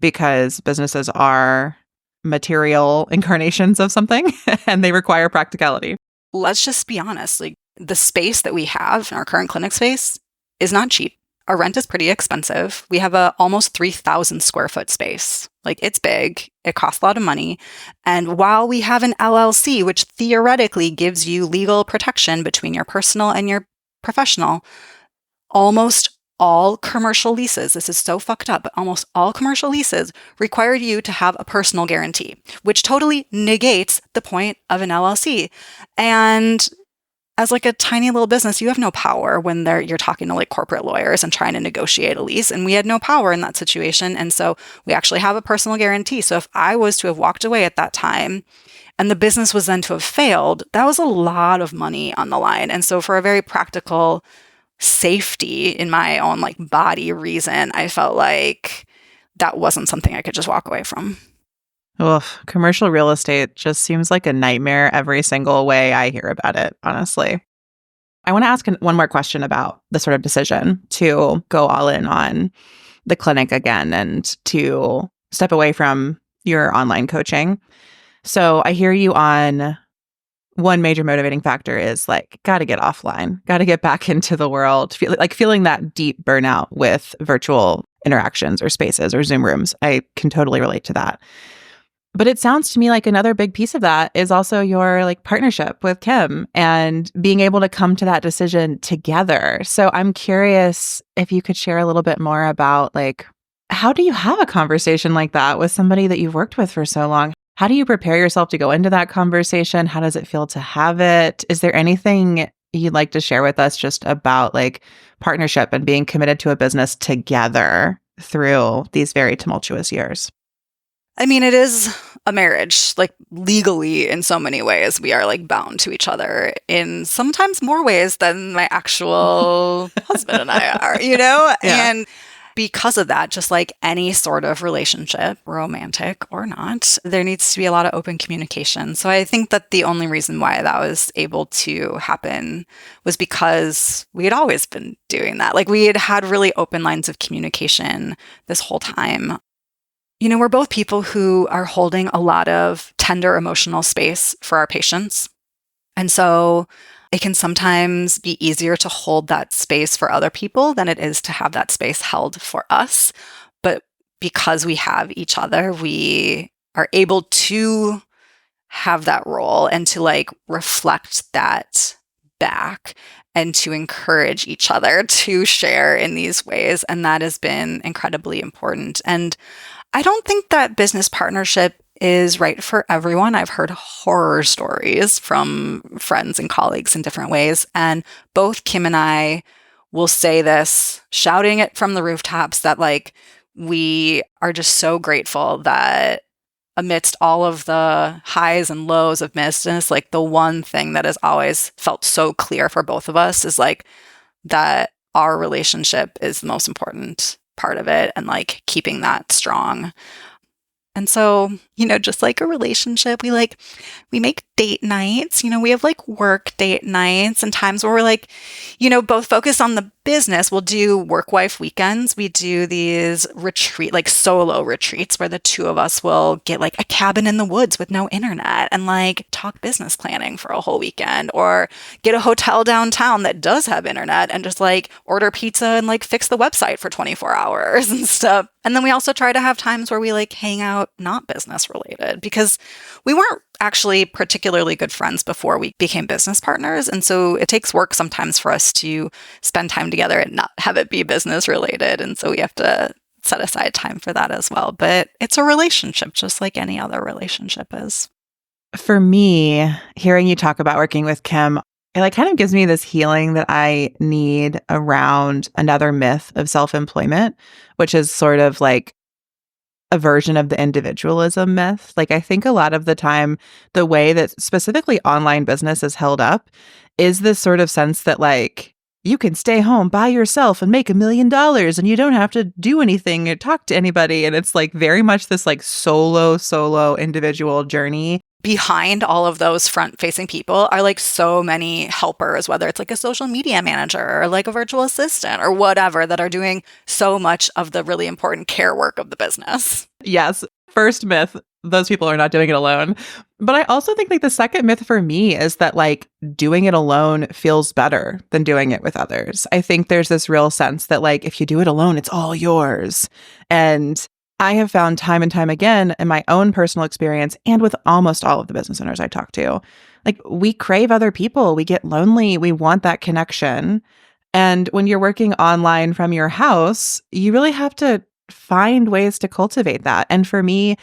because businesses are material incarnations of something and they require practicality. Let's just be honest. Like the space that we have in our current clinic space is not cheap. Our rent is pretty expensive. We have a almost 3,000 square foot space. Like it's big. It costs a lot of money. And while we have an LLC, which theoretically gives you legal protection between your personal and your professional, almost all commercial leases, this is so fucked up, but almost all commercial leases require you to have a personal guarantee, which totally negates the point of an LLC. And as like a tiny little business, you have no power when you're talking to like corporate lawyers and trying to negotiate a lease. And we had no power in that situation. And so we actually have a personal guarantee. So if I was to have walked away at that time and the business was then to have failed, that was a lot of money on the line. And so for a very practical safety in my own like body reason, I felt like that wasn't something I could just walk away from. Oof, commercial real estate just seems like a nightmare every single way I hear about it, honestly. I want to ask one more question about the sort of decision to go all in on the clinic again and to step away from your online coaching. So I hear you on one major motivating factor is like, got to get offline, got to get back into the world, feeling that deep burnout with virtual interactions or spaces or Zoom rooms. I can totally relate to that. But it sounds to me like another big piece of that is also your like partnership with Kim and being able to come to that decision together. So I'm curious if you could share a little bit more about like, how do you have a conversation like that with somebody that you've worked with for so long? How do you prepare yourself to go into that conversation? How does it feel to have it? Is there anything you'd like to share with us just about like partnership and being committed to a business together through these very tumultuous years? I mean, it is a marriage, like legally in so many ways, we are like bound to each other in sometimes more ways than my actual husband and I are, you know? Yeah. And because of that, just like any sort of relationship, romantic or not, there needs to be a lot of open communication. So I think that the only reason why that was able to happen was because we had always been doing that. Like we had had really open lines of communication this whole time. You know, we're both people who are holding a lot of tender emotional space for our patients. And so it can sometimes be easier to hold that space for other people than it is to have that space held for us. But because we have each other, we are able to have that role and to like reflect that back and to encourage each other to share in these ways. And that has been incredibly important. And I don't think that business partnership is right for everyone. I've heard horror stories from friends and colleagues in different ways. And both Kim and I will say this, shouting it from the rooftops, that like we are just so grateful that amidst all of the highs and lows of business, like the one thing that has always felt so clear for both of us is like that our relationship is the most important part of it and like keeping that strong. And so, you know, just like a relationship, we make date nights, you know, we have like work date nights and times where we're like, you know, both focus on the business. We'll do work wife weekends. We do these like solo retreats where the two of us will get like a cabin in the woods with no internet and like talk business planning for a whole weekend, or get a hotel downtown that does have internet and just like order pizza and like fix the website for 24 hours and stuff. And then we also try to have times where we like hang out not business related, because we weren't actually particularly good friends before we became business partners. And so it takes work sometimes for us to spend time together and not have it be business related. And so we have to set aside time for that as well. But it's a relationship just like any other relationship is. For me, hearing you talk about working with Kim, it like kind of gives me this healing that I need around another myth of self-employment, which is sort of like a version of the individualism myth. Like I think a lot of the time, the way that specifically online business is held up is this sort of sense that like you can stay home by yourself and make $1 million and you don't have to do anything or talk to anybody. And it's like very much this like solo individual journey. Behind all of those front-facing people are like so many helpers, whether it's like a social media manager or like a virtual assistant or whatever, that are doing so much of the really important care work of the business. Yes. First myth, those people are not doing it alone. But I also think like the second myth for me is that like doing it alone feels better than doing it with others. I think there's this real sense that like if you do it alone, it's all yours. And I have found time and time again in my own personal experience and with almost all of the business owners I talk to, like we crave other people. We get lonely. We want that connection. And when you're working online from your house, you really have to find ways to cultivate that. And for me,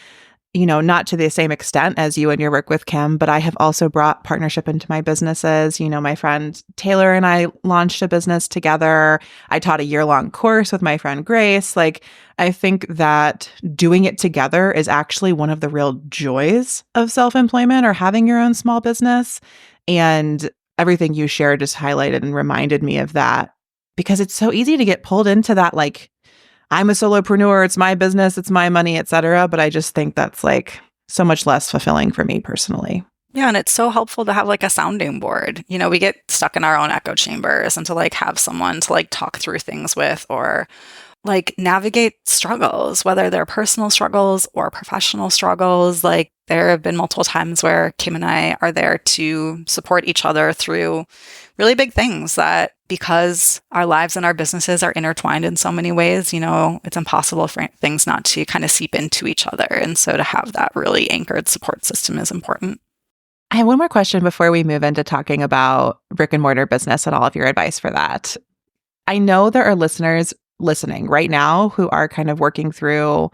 you know, not to the same extent as you and your work with Kim, but I have also brought partnership into my businesses. You know, my friend Taylor and I launched a business together. I taught a year-long course with my friend Grace. Like, I think that doing it together is actually one of the real joys of self-employment or having your own small business. And everything you shared just highlighted and reminded me of that, because it's so easy to get pulled into that, like, I'm a solopreneur, it's my business, it's my money, etc. But I just think that's like so much less fulfilling for me personally. Yeah, and it's so helpful to have like a sounding board. You know, we get stuck in our own echo chambers, and to like have someone to like talk through things with, or like navigate struggles, whether they're personal struggles or professional struggles. Like There have been multiple times where Kim and I are there to support each other through really big things that, because our lives and our businesses are intertwined in so many ways, it's impossible for things not to kind of seep into each other. And so to have that really anchored support system is important. I have one more question before we move into talking about brick and mortar business and all of your advice for that. I know there are listeners listening right now who are kind of working through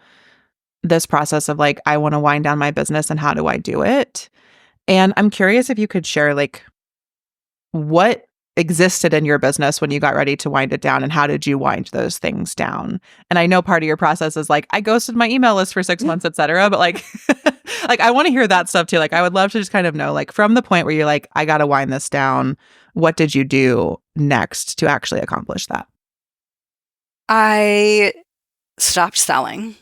this process of like, I want to wind down my business and how do I do it? And I'm curious if you could share like what existed in your business when you got ready to wind it down and how did you wind those things down? And I know part of your process is like, I ghosted my email list for 6 months, et cetera. But like, like I want to hear that stuff too. Like I would love to just kind of know, like from the point where you're like, I got to wind this down, what did you do next to actually accomplish that? I stopped selling.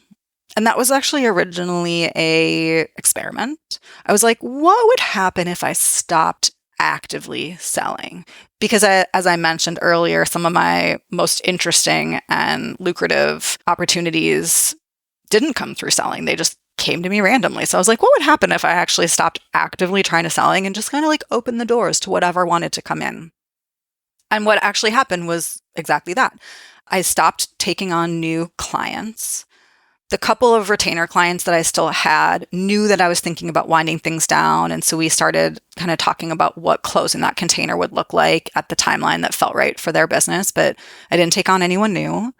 And that was actually originally a experiment. I was like, what would happen if I stopped actively selling? Because as I mentioned earlier, some of my most interesting and lucrative opportunities didn't come through selling. They just came to me randomly. So I was like, what would happen if I actually stopped actively trying to selling and just kind of like open the doors to whatever wanted to come in? And what actually happened was exactly that. I stopped taking on new clients. The couple of retainer clients that I still had knew that I was thinking about winding things down. And so we started kind of talking about what closing that container would look like at the timeline that felt right for their business. But I didn't take on anyone new.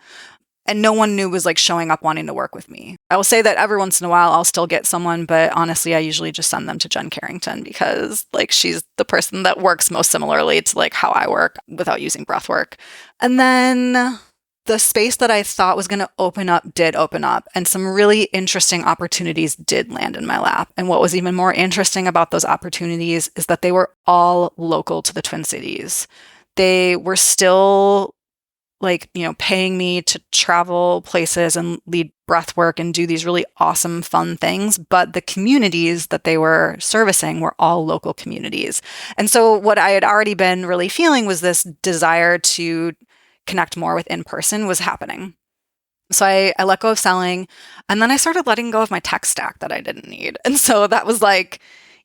And no one new was like showing up wanting to work with me. I will say that every once in a while I'll still get someone, but honestly, I usually just send them to Jen Carrington because like she's the person that works most similarly to like how I work without using breathwork. And then the space that I thought was going to open up did open up, and some really interesting opportunities did land in my lap. And what was even more interesting about those opportunities is that they were all local to the Twin Cities. They were still like, paying me to travel places and lead breath work and do these really awesome, fun things. But the communities that they were servicing were all local communities. And so what I had already been really feeling was this desire to connect more with in-person was happening. So I let go of selling, and then I started letting go of my tech stack that I didn't need. And so that was like,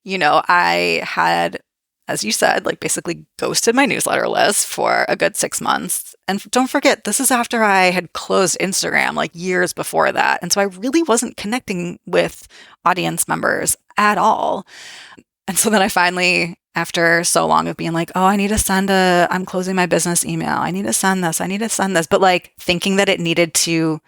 I had, as you said, like basically ghosted my newsletter list for a good 6 months. And don't forget, this is after I had closed Instagram like years before that. And so I really wasn't connecting with audience members at all. And so then I finally, after so long of being like, oh, I need to send I'm closing my business email. I need to send this. But like thinking that it needed to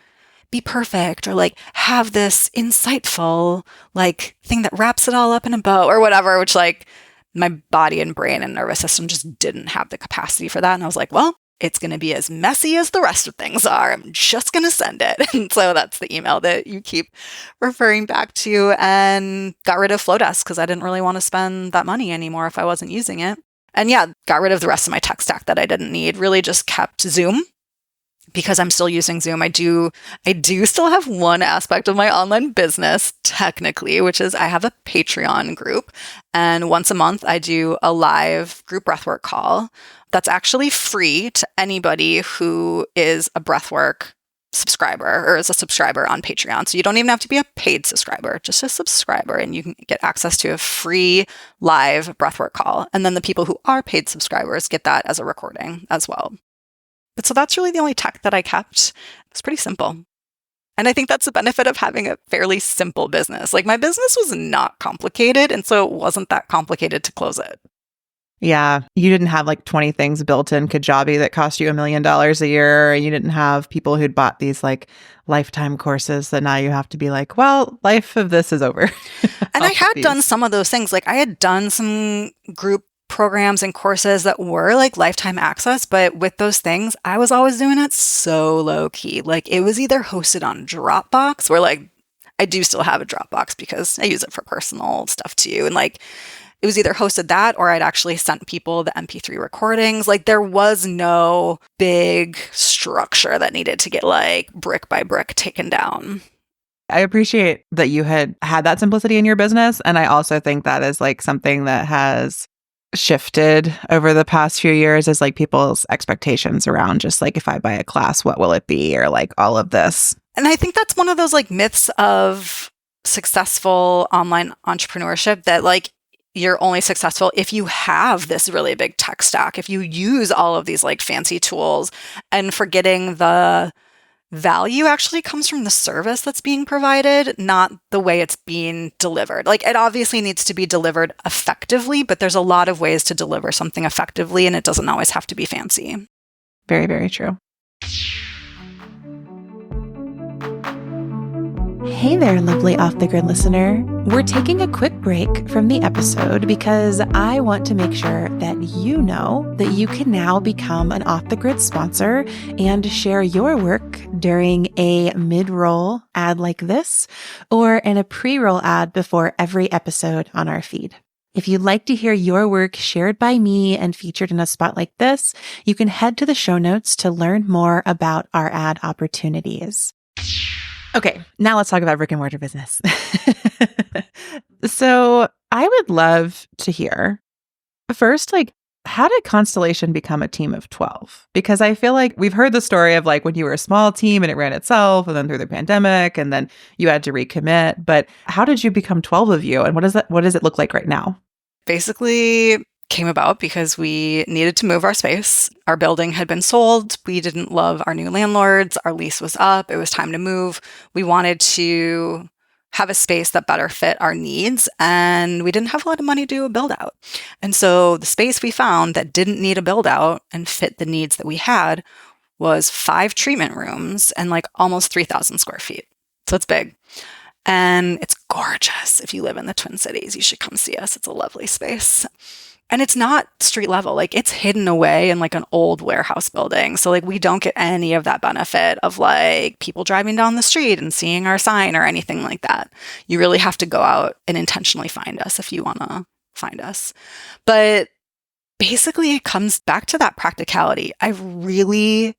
be perfect or like have this insightful like thing that wraps it all up in a bow or whatever, which like my body and brain and nervous system just didn't have the capacity for that. And I was like, well, it's going to be as messy as the rest of things are. I'm just going to send it. And so that's the email that you keep referring back to, and got rid of Flowdesk because I didn't really want to spend that money anymore if I wasn't using it. And yeah, got rid of the rest of my tech stack that I didn't need, really just kept Zoom because I'm still using Zoom. I do still have one aspect of my online business technically, which is I have a Patreon group. And once a month I do a live group breathwork call. That's actually free to anybody who is a breathwork subscriber or is a subscriber on Patreon. So you don't even have to be a paid subscriber, just a subscriber, and you can get access to a free live breathwork call. And then the people who are paid subscribers get that as a recording as well. But so that's really the only tech that I kept. It's pretty simple. And I think that's the benefit of having a fairly simple business. Like my business was not complicated, and so it wasn't that complicated to close it. Yeah. You didn't have like 20 things built in Kajabi that cost you $1 million a year. You didn't have people who'd bought these like lifetime courses that now you have to be like, well, life of this is over. And I had done some of those things. Like I had done some group programs and courses that were like lifetime access. But with those things, I was always doing it so low key. Like it was either hosted on Dropbox, where like I do still have a Dropbox because I use it for personal stuff too. And like it was either hosted that or I'd actually sent people the MP3 recordings. Like there was no big structure that needed to get like brick by brick taken down. I appreciate that you had that simplicity in your business. And I also think that is like something that has shifted over the past few years is like people's expectations around just like, if I buy a class, what will it be? Or like all of this. And I think that's one of those like myths of successful online entrepreneurship that like you're only successful if you have this really big tech stack, if you use all of these like fancy tools, and forgetting the value actually comes from the service that's being provided, not the way it's being delivered. Like it obviously needs to be delivered effectively, but there's a lot of ways to deliver something effectively, and it doesn't always have to be fancy. Very, very true. Hey there, lovely Off the Grid listener. We're taking a quick break from the episode because I want to make sure that you know that you can now become an Off the Grid sponsor and share your work during a mid-roll ad like this or in a pre-roll ad before every episode on our feed. If you'd like to hear your work shared by me and featured in a spot like this, you can head to the show notes to learn more about our ad opportunities. Okay, now let's talk about brick and mortar business. So I would love to hear first, like, how did Constellation become a team of 12? Because I feel like we've heard the story of like when you were a small team and it ran itself and then through the pandemic and then you had to recommit. But how did you become 12 of you? And what does it look like right now? Basically came about because we needed to move our space. Our building had been sold. We didn't love our new landlords. Our lease was up. It was time to move. We wanted to have a space that better fit our needs, and we didn't have a lot of money to do a build out. And so the space we found that didn't need a build out and fit the needs that we had was 5 treatment rooms and like almost 3,000 square feet. So it's big. And it's gorgeous. If you live in the Twin Cities, you should come see us. It's a lovely space. And it's not street level, like it's hidden away in like an old warehouse building. So like we don't get any of that benefit of like people driving down the street and seeing our sign or anything like that. You really have to go out and intentionally find us if you want to find us. But basically it comes back to that practicality. I really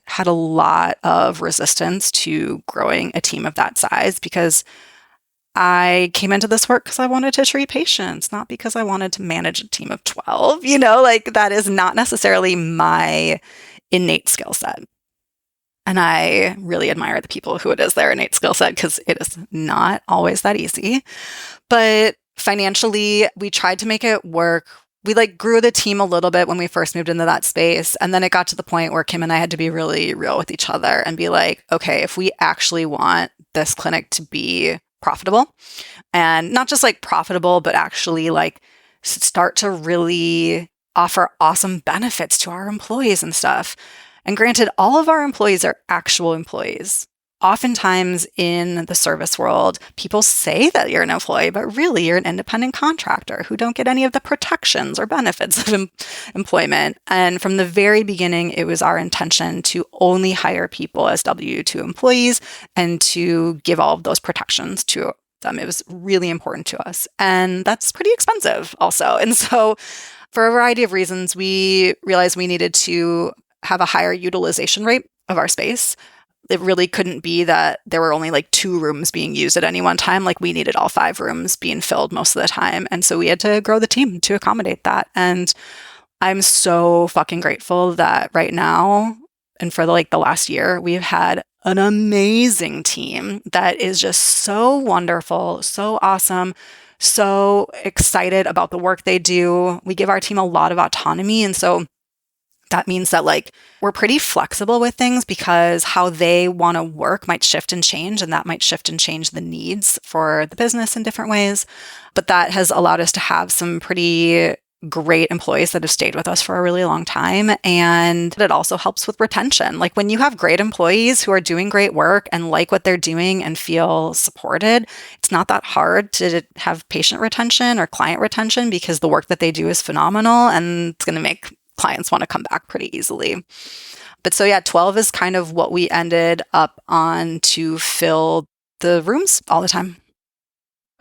had a lot of resistance to growing a team of that size because I came into this work because I wanted to treat patients, not because I wanted to manage a team of 12. You know, like that is not necessarily my innate skill set. And I really admire the people who it is their innate skill set because it is not always that easy. But financially, we tried to make it work. We like grew the team a little bit when we first moved into that space. And then it got to the point where Kim and I had to be really real with each other and be like, okay, if we actually want this clinic to be profitable, and not just like profitable, but actually like start to really offer awesome benefits to our employees and stuff. And granted, all of our employees are actual employees. Oftentimes in the service world, people say that you're an employee, but really you're an independent contractor who don't get any of the protections or benefits of employment. And from the very beginning, it was our intention to only hire people as W-2 employees and to give all of those protections to them. It was really important to us. And that's pretty expensive also. And so for a variety of reasons, we realized we needed to have a higher utilization rate of our space. It really couldn't be that there were only like 2 rooms being used at any one time. Like we needed all 5 rooms being filled most of the time. And so we had to grow the team to accommodate that. And I'm so fucking grateful that right now and for the last year, we've had an amazing team that is just so wonderful, so awesome, so excited about the work they do. We give our team a lot of autonomy. And so that means that like we're pretty flexible with things because how they want to work might shift and change, and that might shift and change the needs for the business in different ways. But that has allowed us to have some pretty great employees that have stayed with us for a really long time. And it also helps with retention. Like when you have great employees who are doing great work and like what they're doing and feel supported, it's not that hard to have patient retention or client retention because the work that they do is phenomenal and it's going to make clients want to come back pretty easily. But so yeah, 12 is kind of what we ended up on to fill the rooms all the time.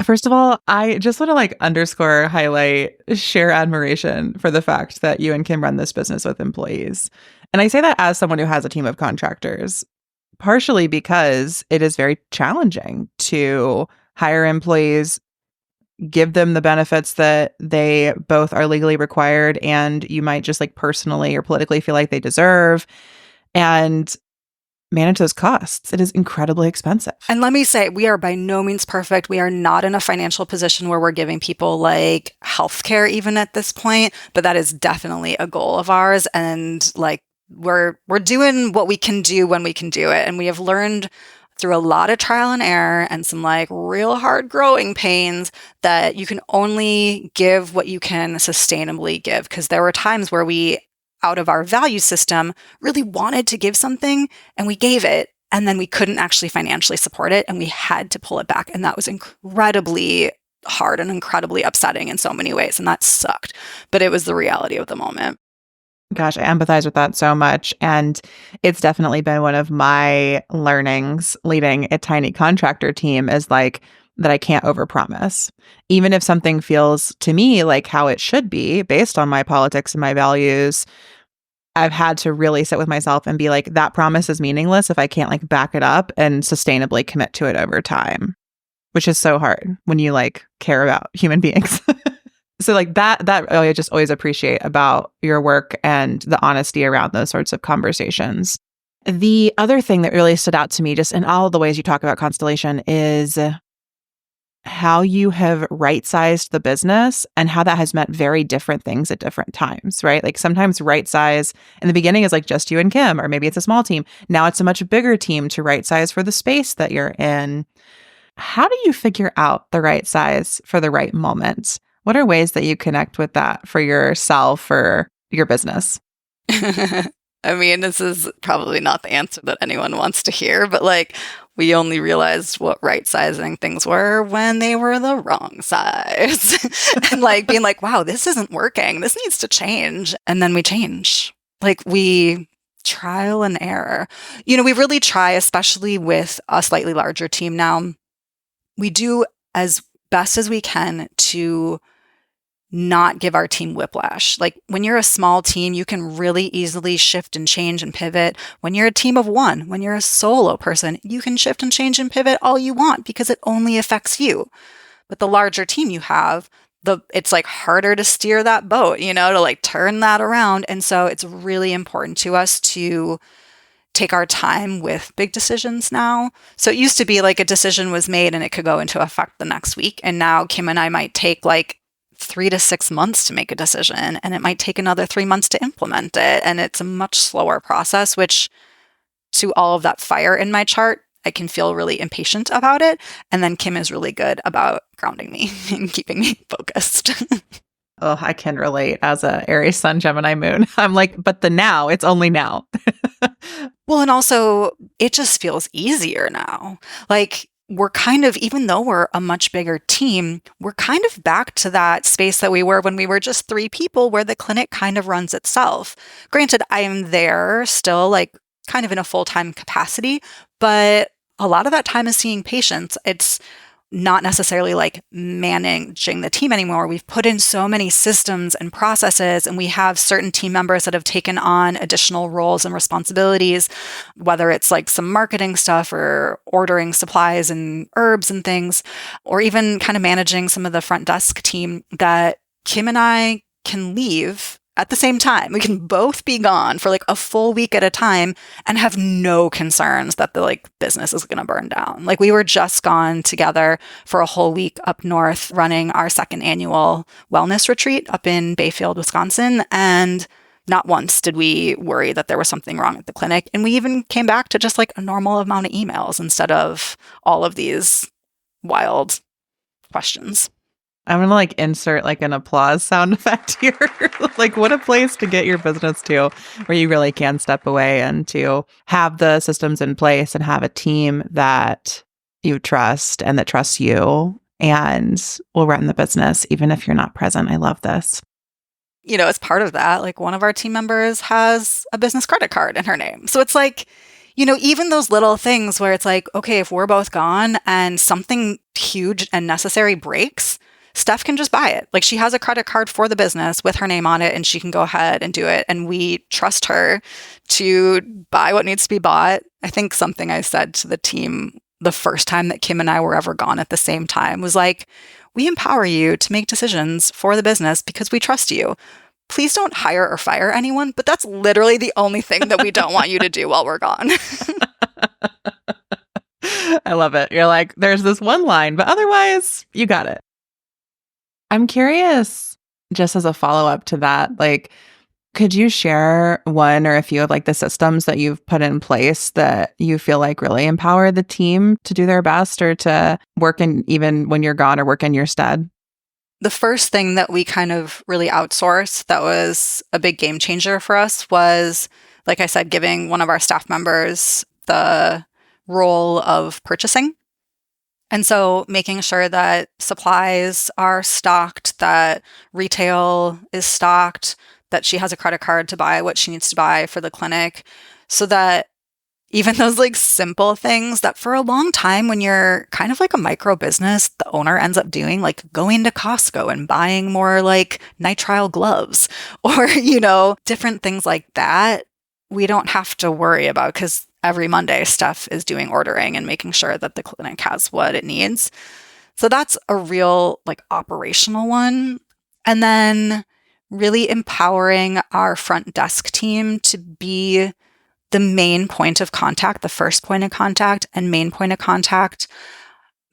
First of all, I just want to underscore, highlight, share admiration for the fact that you and Kim run this business with employees. And I say that as someone who has a team of contractors, partially because it is very challenging to hire employees, give them the benefits that they both are legally required and you might just personally or politically feel like they deserve. And manage those costs. It is incredibly expensive. And let me say, we are by no means perfect. We are not in a financial position where we're giving people like healthcare even at this point, but that is definitely a goal of ours. And like we're doing what we can do when we can do it. And we have learned through a lot of trial and error and some like real hard growing pains that you can only give what you can sustainably give. Because there were times where we, out of our value system, really wanted to give something and we gave it. And then we couldn't actually financially support it and we had to pull it back. And that was incredibly hard and incredibly upsetting in so many ways. And that sucked. But it was the reality of the moment. Gosh, I empathize with that so much. And it's definitely been one of my learnings leading a tiny contractor team is like that I can't overpromise. Even if something feels to me like how it should be based on my politics and my values, I've had to really sit with myself and be like, that promise is meaningless if I can't like back it up and sustainably commit to it over time, which is so hard when you like care about human beings. So like that I just always appreciate about your work and the honesty around those sorts of conversations. The other thing that really stood out to me just in all the ways you talk about Constellation is how you have right-sized the business and how that has meant very different things at different times, right? Like sometimes right size in the beginning is like just you and Kim, or maybe it's a small team. Now it's a much bigger team to right size for the space that you're in. How do you figure out the right size for the right moment? What are ways that you connect with that for yourself or your business? I mean, this is probably not the answer that anyone wants to hear, but like we only realized what right sizing things were when they were the wrong size. And like being like, wow, this isn't working. This needs to change. And then we change. Like we trial and error. You know, we really try, especially with a slightly larger team now. We do as best as we can to not give our team whiplash. Like when you're a small team, you can really easily shift and change and pivot. When you're a team of one, when you're a solo person, you can shift and change and pivot all you want because it only affects you. But the larger team you have, it's like harder to steer that boat, you know, to like turn that around. And so it's really important to us to take our time with big decisions now. So it used to be like a decision was made and it could go into effect the next week. And now Kim and I might take like 3 to 6 months to make a decision, and it might take another 3 months to implement it. And it's a much slower process, which to all of that fire in my chart, I can feel really impatient about it. And then Kim is really good about grounding me and keeping me focused. Oh, I can relate as a Aries Sun Gemini Moon. I'm like, but the now, it's only now. Well, and also it just feels easier now. Like we're kind of, even though we're a much bigger team, we're kind of back to that space that we were when we were just 3 people where the clinic kind of runs itself. Granted, I am there still like kind of in a full-time capacity, but a lot of that time is seeing patients. It's not necessarily like managing the team anymore. We've put in so many systems and processes, and we have certain team members that have taken on additional roles and responsibilities, whether it's like some marketing stuff or ordering supplies and herbs and things, or even kind of managing some of the front desk team that Kim and I can leave at the same time. We can both be gone for like a full week at a time and have no concerns that the like business is going to burn down. Like we were just gone together for a whole week up north running our 2nd annual wellness retreat up in Bayfield, Wisconsin. And not once did we worry that there was something wrong at the clinic. And we even came back to just like a normal amount of emails instead of all of these wild questions. I'm going to like insert like an applause sound effect here. Like what a place to get your business to where you really can step away and to have the systems in place and have a team that you trust and that trusts you and will run the business even if you're not present. I love this. You know, as part of that, like one of our team members has a business credit card in her name. So it's like, you know, even those little things where it's like, okay, if we're both gone and something huge and necessary breaks, Steph can just buy it. Like she has a credit card for the business with her name on it and she can go ahead and do it. And we trust her to buy what needs to be bought. I think something I said to the team the first time that Kim and I were ever gone at the same time was like, we empower you to make decisions for the business because we trust you. please don't hire or fire anyone, but that's literally the only thing that we don't want you to do while we're gone. I love it. You're like, there's this one line, but otherwise, you got it. I'm curious, just as a follow-up to that, like, could you share one or a few of like the systems that you've put in place that you feel like really empower the team to do their best or to work in even when you're gone or work in your stead? The first thing that we kind of really outsourced that was a big game changer for us was, like I said, giving one of our staff members the role of purchasing. And so making sure that supplies are stocked, that retail is stocked, that she has a credit card to buy what she needs to buy for the clinic, so that even those like simple things that for a long time when you're kind of like a micro business, the owner ends up doing, like going to Costco and buying more like nitrile gloves or, different things like that, we don't have to worry about, because every Monday Steph is doing ordering and making sure that the clinic has what it needs. So that's a real like operational one. And then really empowering our front desk team to be the main point of contact, the first point of contact and main point of contact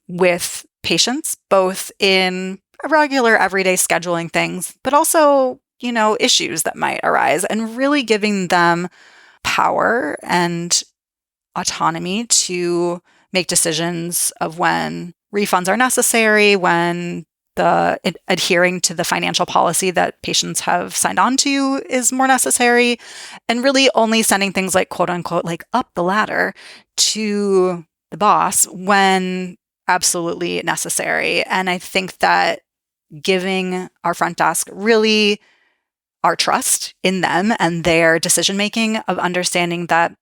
with patients, both in regular everyday scheduling things, but also, issues that might arise, and really giving them power and autonomy to make decisions of when refunds are necessary, when adhering to the financial policy that patients have signed on to is more necessary, and really only sending things like quote unquote, like up the ladder to the boss when absolutely necessary. And I think that giving our front desk really our trust in them and their decision-making, of understanding that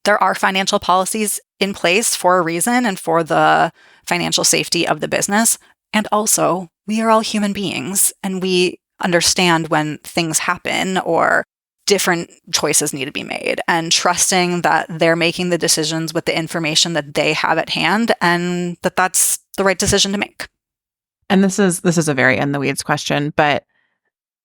there are financial policies in place for a reason and for the financial safety of the business. And also, we are all human beings, and we understand when things happen or different choices need to be made, and trusting that they're making the decisions with the information that they have at hand, and that that's the right decision to make. And this is a very in the weeds question, but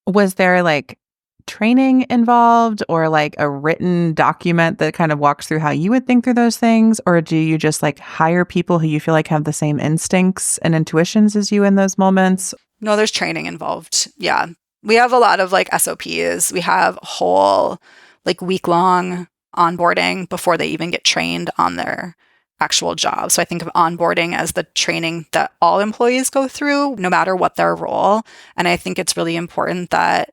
was there like training involved or like a written document that kind of walks through how you would think through those things? Or do you just like hire people who you feel like have the same instincts and intuitions as you in those moments? No, there's training involved. Yeah. We have a lot of like SOPs. We have a whole like week-long onboarding before they even get trained on their actual job. So I think of onboarding as the training that all employees go through, no matter what their role. And I think it's really important that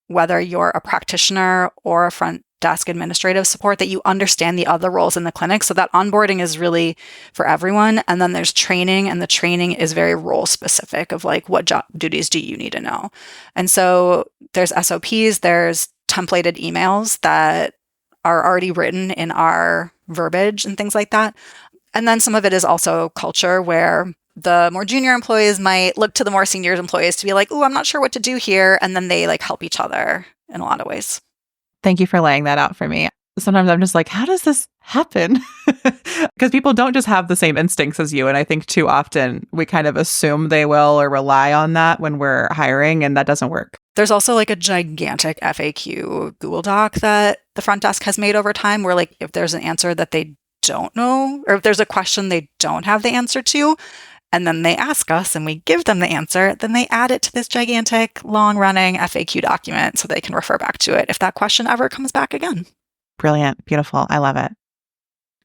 whether you're a practitioner or a front desk administrative support, that you understand the other roles in the clinic. So that onboarding is really for everyone. And then there's training, and the training is very role specific of like, what job duties do you need to know? And so there's SOPs, there's templated emails that are already written in our verbiage and things like that. And then some of it is also culture, where the more junior employees might look to the more senior employees to be like, "Oh, I'm not sure what to do here." And then they like help each other in a lot of ways. Thank you for laying that out for me. Sometimes I'm just like, how does this happen? Because people don't just have the same instincts as you. And I think too often we kind of assume they will or rely on that when we're hiring, and that doesn't work. There's also like a gigantic FAQ Google Doc that the front desk has made over time, where like if there's an answer that they don't know, or if there's a question they don't have the answer to, and then they ask us and we give them the answer, then they add it to this gigantic, long-running FAQ document so they can refer back to it if that question ever comes back again. Brilliant. Beautiful. I love it.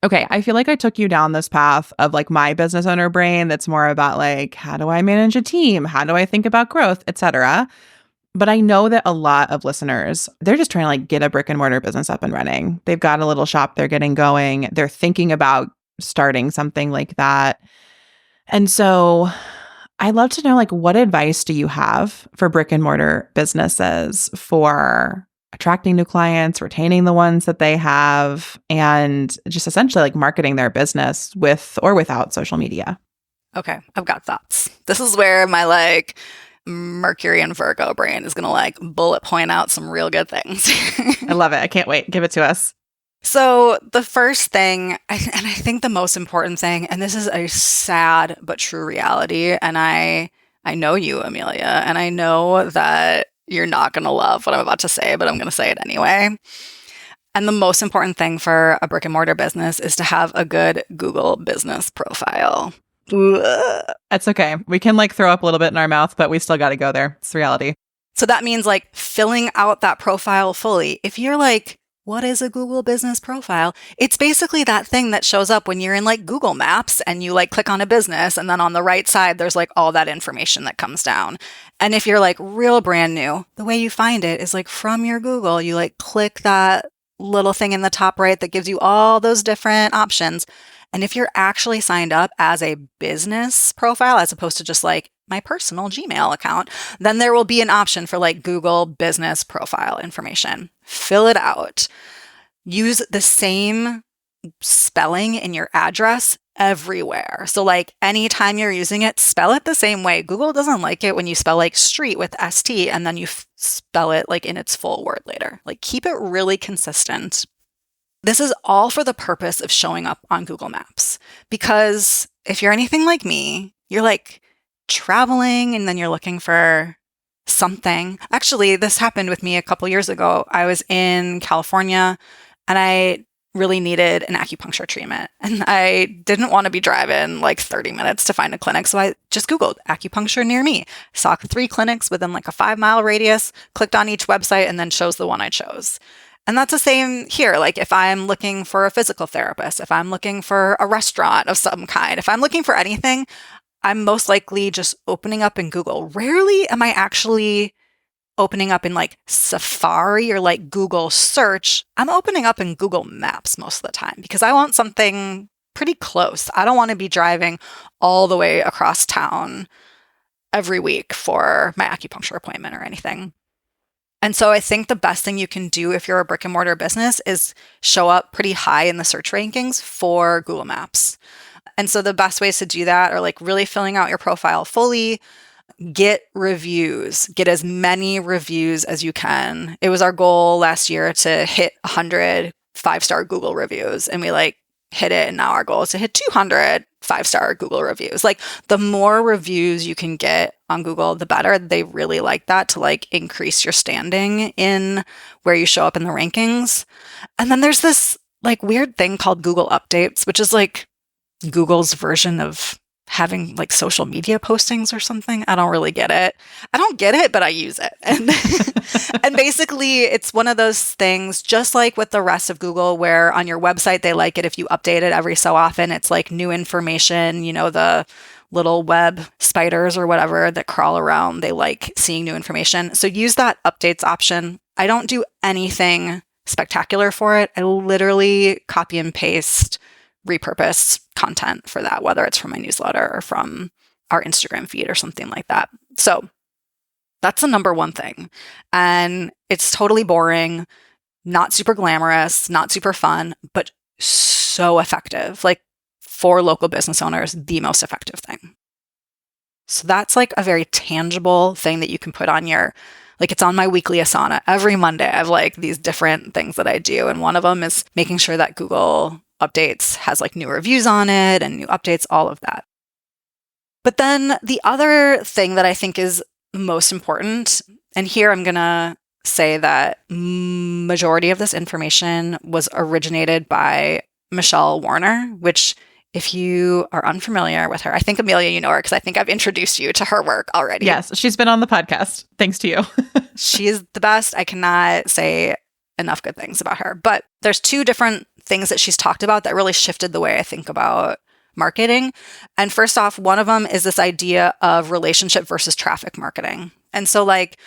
Okay. I feel like I took you down this path of like my business owner brain that's more about like, how do I manage a team? How do I think about growth, etc. But I know that a lot of listeners, they're just trying to like get a brick and mortar business up and running. They've got a little shop they're getting going. They're thinking about starting something like that. And so I'd love to know, like, what advice do you have for brick and mortar businesses for attracting new clients, retaining the ones that they have, and just essentially like marketing their business with or without social media? Okay, I've got thoughts. This is where my like Mercury and Virgo brain is going to like bullet point out some real good things. I love it. I can't wait. Give it to us. So the first thing, I think the most important thing, and this is a sad but true reality, and I know you, Amelia, and I know that You're not going to love what I'm about to say, but I'm going to say it anyway. And the most important thing for a brick and mortar business is to have a good Google business profile. Ugh. That's okay. We can like throw up a little bit in our mouth, but we still got to go there. It's the reality. So that means like filling out that profile fully. If you're like, what is a Google business profile? It's basically that thing that shows up when you're in like Google Maps and you like click on a business, and then on the right side, there's like all that information that comes down. And if you're like real brand new, the way you find it is like from your Google, you like click that little thing in the top right that gives you all those different options. And if you're actually signed up as a business profile, as opposed to just like my personal Gmail account, then there will be an option for like Google business profile information. Fill it out. Use the same spelling in your address everywhere. So like anytime you're using it, spell it the same way. Google doesn't like it when you spell like street with ST and then you spell it like in its full word later. Like keep it really consistent. This is all for the purpose of showing up on Google Maps. Because if you're anything like me, you're like traveling and then you're looking for something. Actually, this happened with me a couple years ago. I was in California and I really needed an acupuncture treatment. And I didn't want to be driving like 30 minutes to find a clinic. So I just Googled acupuncture near me, saw 3 clinics within like a 5-mile radius, clicked on each website, and then chose the one I chose. And that's the same here. Like if I'm looking for a physical therapist, if I'm looking for a restaurant of some kind, if I'm looking for anything, I'm most likely just opening up in Google. Rarely am I actually opening up in like Safari or like Google search. I'm opening up in Google Maps most of the time because I want something pretty close. I don't want to be driving all the way across town every week for my acupuncture appointment or anything. And so I think the best thing you can do if you're a brick and mortar business is show up pretty high in the search rankings for Google Maps. And so the best ways to do that are like really filling out your profile fully. Get reviews. Get as many reviews as you can. It was our goal last year to hit 100 5-star Google reviews, and we like hit it. And now our goal is to hit 200 5-star Google reviews. Like the more reviews you can get on Google, the better. They really like that to like increase your standing in where you show up in the rankings. And then there's this like weird thing called Google Updates, which is like Google's version of having like social media postings or something. I don't really get it. I don't get it, but I use it. And and basically it's one of those things, just like with the rest of Google, where on your website, they like it if you update it every so often. It's like new information, you know, the little web spiders or whatever that crawl around. They like seeing new information. So use that updates option. I don't do anything spectacular for it. I literally copy and paste repurpose content for that, whether it's from my newsletter or from our Instagram feed or something like that. So that's the number one thing. And it's totally boring, not super glamorous, not super fun, but so effective. Like for local business owners, the most effective thing. So that's like a very tangible thing that you can put on your, like it's on my weekly Asana. Every Monday, I have like these different things that I do. And one of them is making sure that Google Updates has like new reviews on it and new updates, all of that. But then the other thing that I think is most important, and here I'm going to say that majority of this information was originated by Michelle Warner, which if you are unfamiliar with her, I think Amelia, you know her because I think I've introduced you to her work already. Yes, she's been on the podcast. Thanks to you. She is the best. I cannot say enough good things about her. But there's 2 different things that she's talked about that really shifted the way I think about marketing. And first off, one of them is this idea of relationship versus traffic marketing. And so like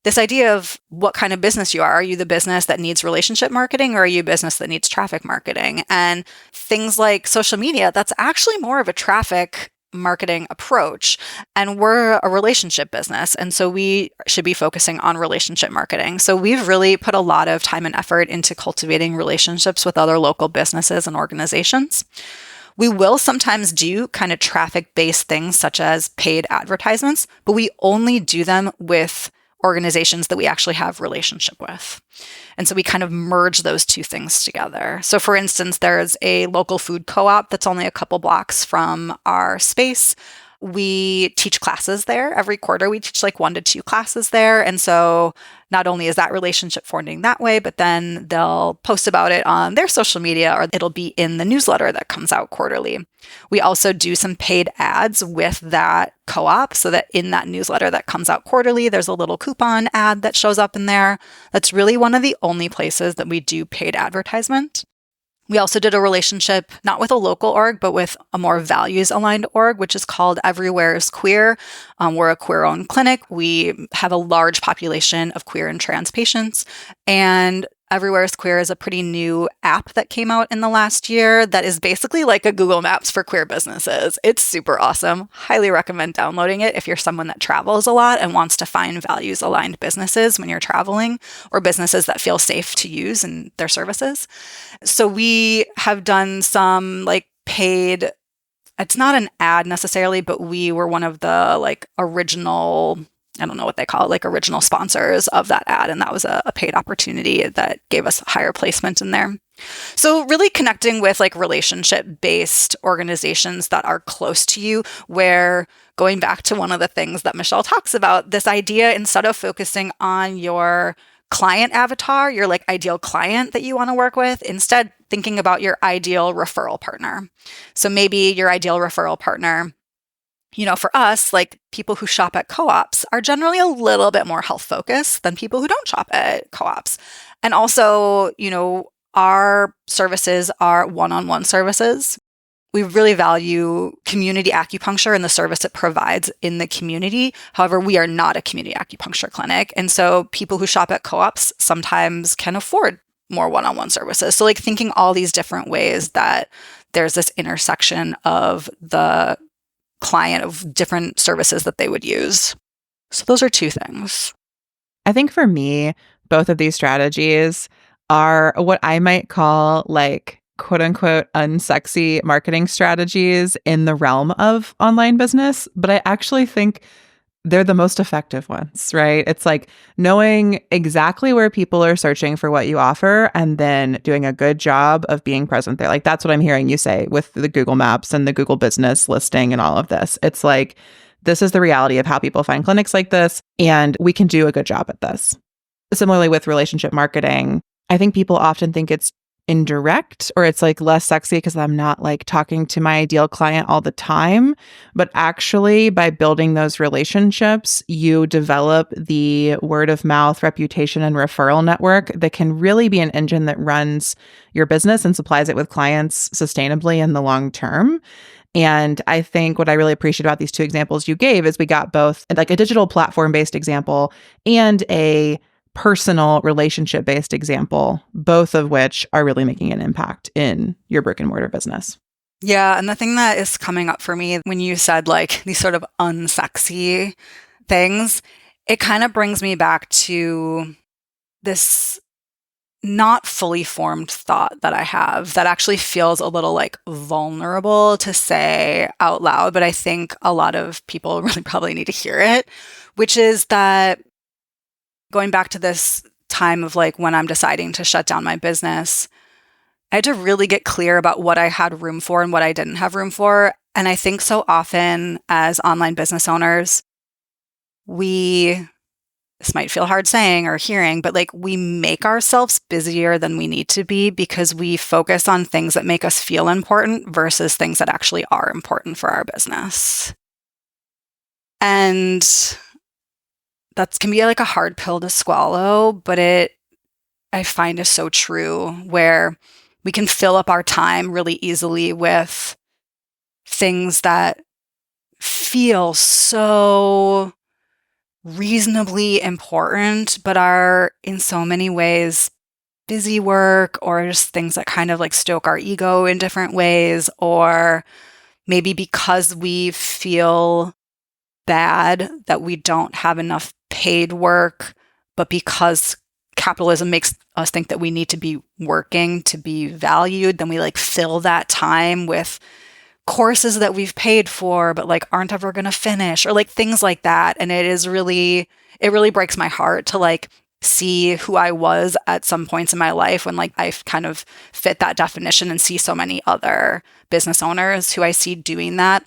this idea of what kind of business you are. Are you the business that needs relationship marketing, or are you a business that needs traffic marketing? And things like social media, that's actually more of a traffic marketing approach. And we're a relationship business. And so we should be focusing on relationship marketing. So we've really put a lot of time and effort into cultivating relationships with other local businesses and organizations. We will sometimes do kind of traffic-based things such as paid advertisements, but we only do them with organizations that we actually have relationship with. And so we kind of merge those 2 things together. So for instance, there's a local food co-op that's only a couple blocks from our space. We teach classes there every quarter. We teach like 1 to 2 classes there. And so not only is that relationship forming that way, but then they'll post about it on their social media, or it'll be in the newsletter that comes out quarterly. We also do some paid ads with that co-op so that in that newsletter that comes out quarterly, there's a little coupon ad that shows up in there. That's really one of the only places that we do paid advertisement. We also did a relationship, not with a local org, but with a more values-aligned org, which is called Everywhere is Queer. We're a queer-owned clinic. We have a large population of queer and trans patients. And Everywhere is Queer is a pretty new app that came out in the last year that is basically like a Google Maps for queer businesses. It's super awesome. Highly recommend downloading it if you're someone that travels a lot and wants to find values-aligned businesses when you're traveling, or businesses that feel safe to use in their services. So we have done some like paid, it's not an ad necessarily, but we were one of the like original, I don't know what they call it, like original sponsors of that ad. And that was a paid opportunity that gave us higher placement in there. So really connecting with like relationship-based organizations that are close to you, where going back to one of the things that Michelle talks about, this idea, instead of focusing on your client avatar, your like ideal client that you want to work with, instead thinking about your ideal referral partner. So maybe your ideal referral partner, for us, like people who shop at co-ops are generally a little bit more health focused than people who don't shop at co-ops. And also, our services are one-on-one services. We really value community acupuncture and the service it provides in the community. However, we are not a community acupuncture clinic. And so people who shop at co-ops sometimes can afford more one-on-one services. So like thinking all these different ways that there's this intersection of the client of different services that they would use. So those are 2 things. I think for me, both of these strategies are what I might call like quote unquote unsexy marketing strategies in the realm of online business, but I actually think they're the most effective ones, right? It's like knowing exactly where people are searching for what you offer and then doing a good job of being present there. Like that's what I'm hearing you say with the Google Maps and the Google business listing and all of this. It's like, this is the reality of how people find clinics like this, and we can do a good job at this. Similarly with relationship marketing, I think people often think it's indirect or it's like less sexy because I'm not like talking to my ideal client all the time. But actually, by building those relationships, you develop the word of mouth reputation and referral network that can really be an engine that runs your business and supplies it with clients sustainably in the long term. And I think what I really appreciate about these 2 examples you gave is we got both like a digital platform-based example and a personal relationship-based example, both of which are really making an impact in your brick and mortar business. Yeah. And the thing that is coming up for me when you said like these sort of unsexy things, it kind of brings me back to this not fully formed thought that I have that actually feels a little like vulnerable to say out loud, but I think a lot of people really probably need to hear it, which is that going back to this time of like when I'm deciding to shut down my business, I had to really get clear about what I had room for and what I didn't have room for. And I think so often as online business owners, this might feel hard saying or hearing, but like we make ourselves busier than we need to be because we focus on things that make us feel important versus things that actually are important for our business. And that can be like a hard pill to swallow, but I find is so true, where we can fill up our time really easily with things that feel so reasonably important, but are in so many ways busy work or just things that kind of like stoke our ego in different ways, or maybe because we feel bad that we don't have enough paid work, but because capitalism makes us think that we need to be working to be valued, then we like fill that time with courses that we've paid for but like aren't ever going to finish, or like things like that. And it really breaks my heart to like see who I was at some points in my life when like I kind of fit that definition and see so many other business owners who I see doing that.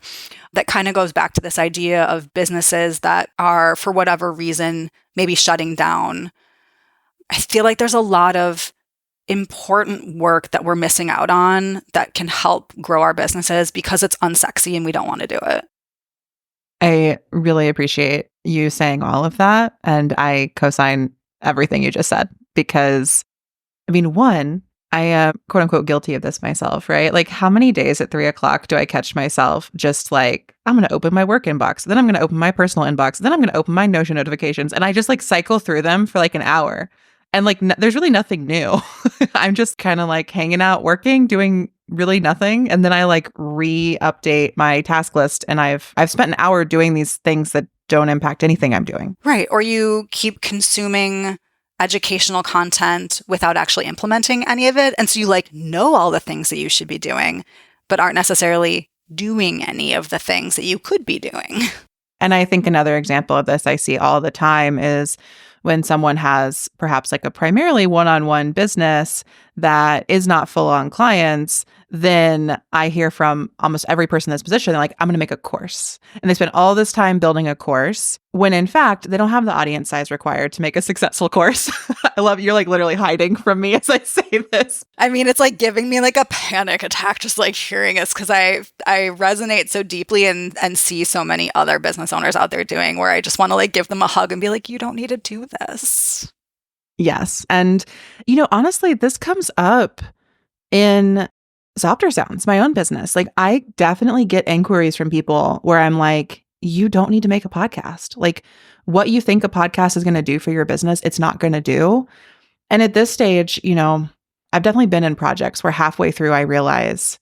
That kind of goes back to this idea of businesses that are, for whatever reason, maybe shutting down. I feel like there's a lot of important work that we're missing out on that can help grow our businesses because it's unsexy and we don't want to do it. I really appreciate you saying all of that. And I co-sign everything you just said because, I mean, one, I am quote unquote guilty of this myself, right? Like, how many days at 3:00 do I catch myself just like, I'm going to open my work inbox, then I'm going to open my personal inbox, then I'm going to open my Notion notifications. And I just like cycle through them for like an hour. And like, there's really nothing new. I'm just kind of like hanging out, working, doing really nothing. And then I like re-update my task list. And I've spent an hour doing these things that don't impact anything I'm doing. Right. Or you keep consuming educational content without actually implementing any of it. And so you like know all the things that you should be doing, but aren't necessarily doing any of the things that you could be doing. And I think another example of this I see all the time is when someone has perhaps like a primarily one-on-one business that is not full-on clients, then I hear from almost every person in this position, they're like, I'm going to make a course. And they spend all this time building a course when in fact, they don't have the audience size required to make a successful course. I love you're like literally hiding from me as I say this. I mean, it's like giving me like a panic attack just like hearing this because I resonate so deeply and see so many other business owners out there doing where I just want to like give them a hug and be like, you don't need to do this. Yes. And, you know, honestly, this comes up in Softer Sounds, my own business. Like, I definitely get inquiries from people where I'm like, you don't need to make a podcast. Like, what you think a podcast is going to do for your business, it's not going to do. And at this stage, you know, I've definitely been in projects where halfway through I realize,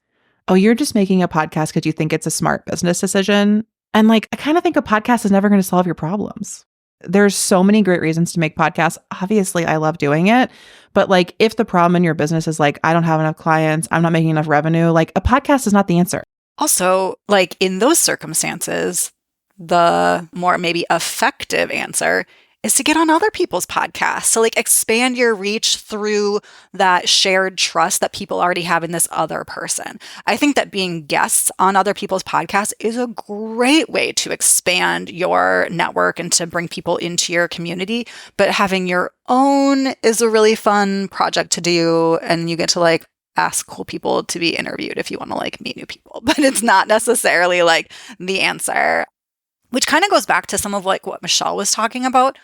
oh, you're just making a podcast because you think it's a smart business decision. And like, I kind of think a podcast is never going to solve your problems. There's so many great reasons to make podcasts. Obviously, I love doing it. But like, if the problem in your business is like, I don't have enough clients, I'm not making enough revenue, like a podcast is not the answer. Also, like in those circumstances, the more maybe effective answer is to get on other people's podcasts. So like expand your reach through that shared trust that people already have in this other person. I think that being guests on other people's podcasts is a great way to expand your network and to bring people into your community. But having your own is a really fun project to do. And you get to like ask cool people to be interviewed if you want to like meet new people. But it's not necessarily like the answer. Which kind of goes back to some of like what Michelle was talking about.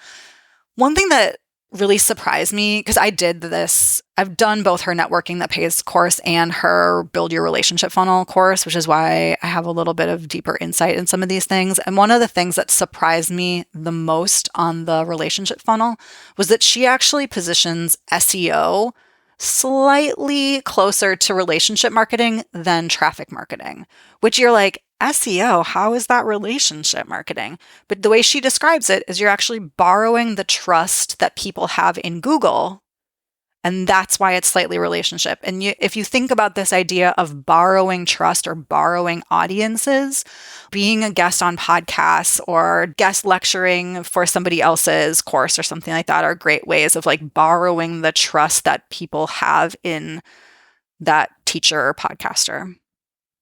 One thing that really surprised me, because I did this, I've done both her networking that pays course and her build your relationship funnel course, which is why I have a little bit of deeper insight in some of these things. And one of the things that surprised me the most on the relationship funnel was that she actually positions SEO slightly closer to relationship marketing than traffic marketing, which you're like, SEO, how is that relationship marketing? But the way she describes it is you're actually borrowing the trust that people have in Google. And that's why it's slightly relationship. And if you think about this idea of borrowing trust or borrowing audiences, being a guest on podcasts or guest lecturing for somebody else's course or something like that are great ways of like borrowing the trust that people have in that teacher or podcaster.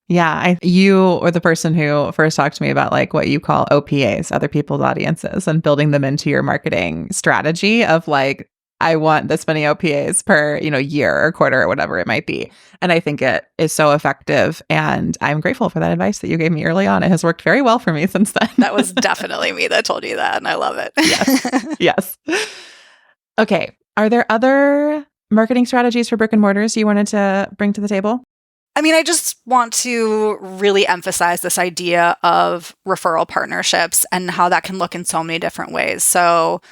Yeah, you were the person who first talked to me about like what you call OPAs, other people's audiences, and building them into your marketing strategy of like, I want this many OPAs per, year or quarter or whatever it might be. And I think it is so effective. And I'm grateful for that advice that you gave me early on. It has worked very well for me since then. That was definitely me that told you that. And I love it. Yes. Yes. Okay. Are there other marketing strategies for brick and mortars you wanted to bring to the table? I mean, I just want to really emphasize this idea of referral partnerships and how that can look in so many different ways. So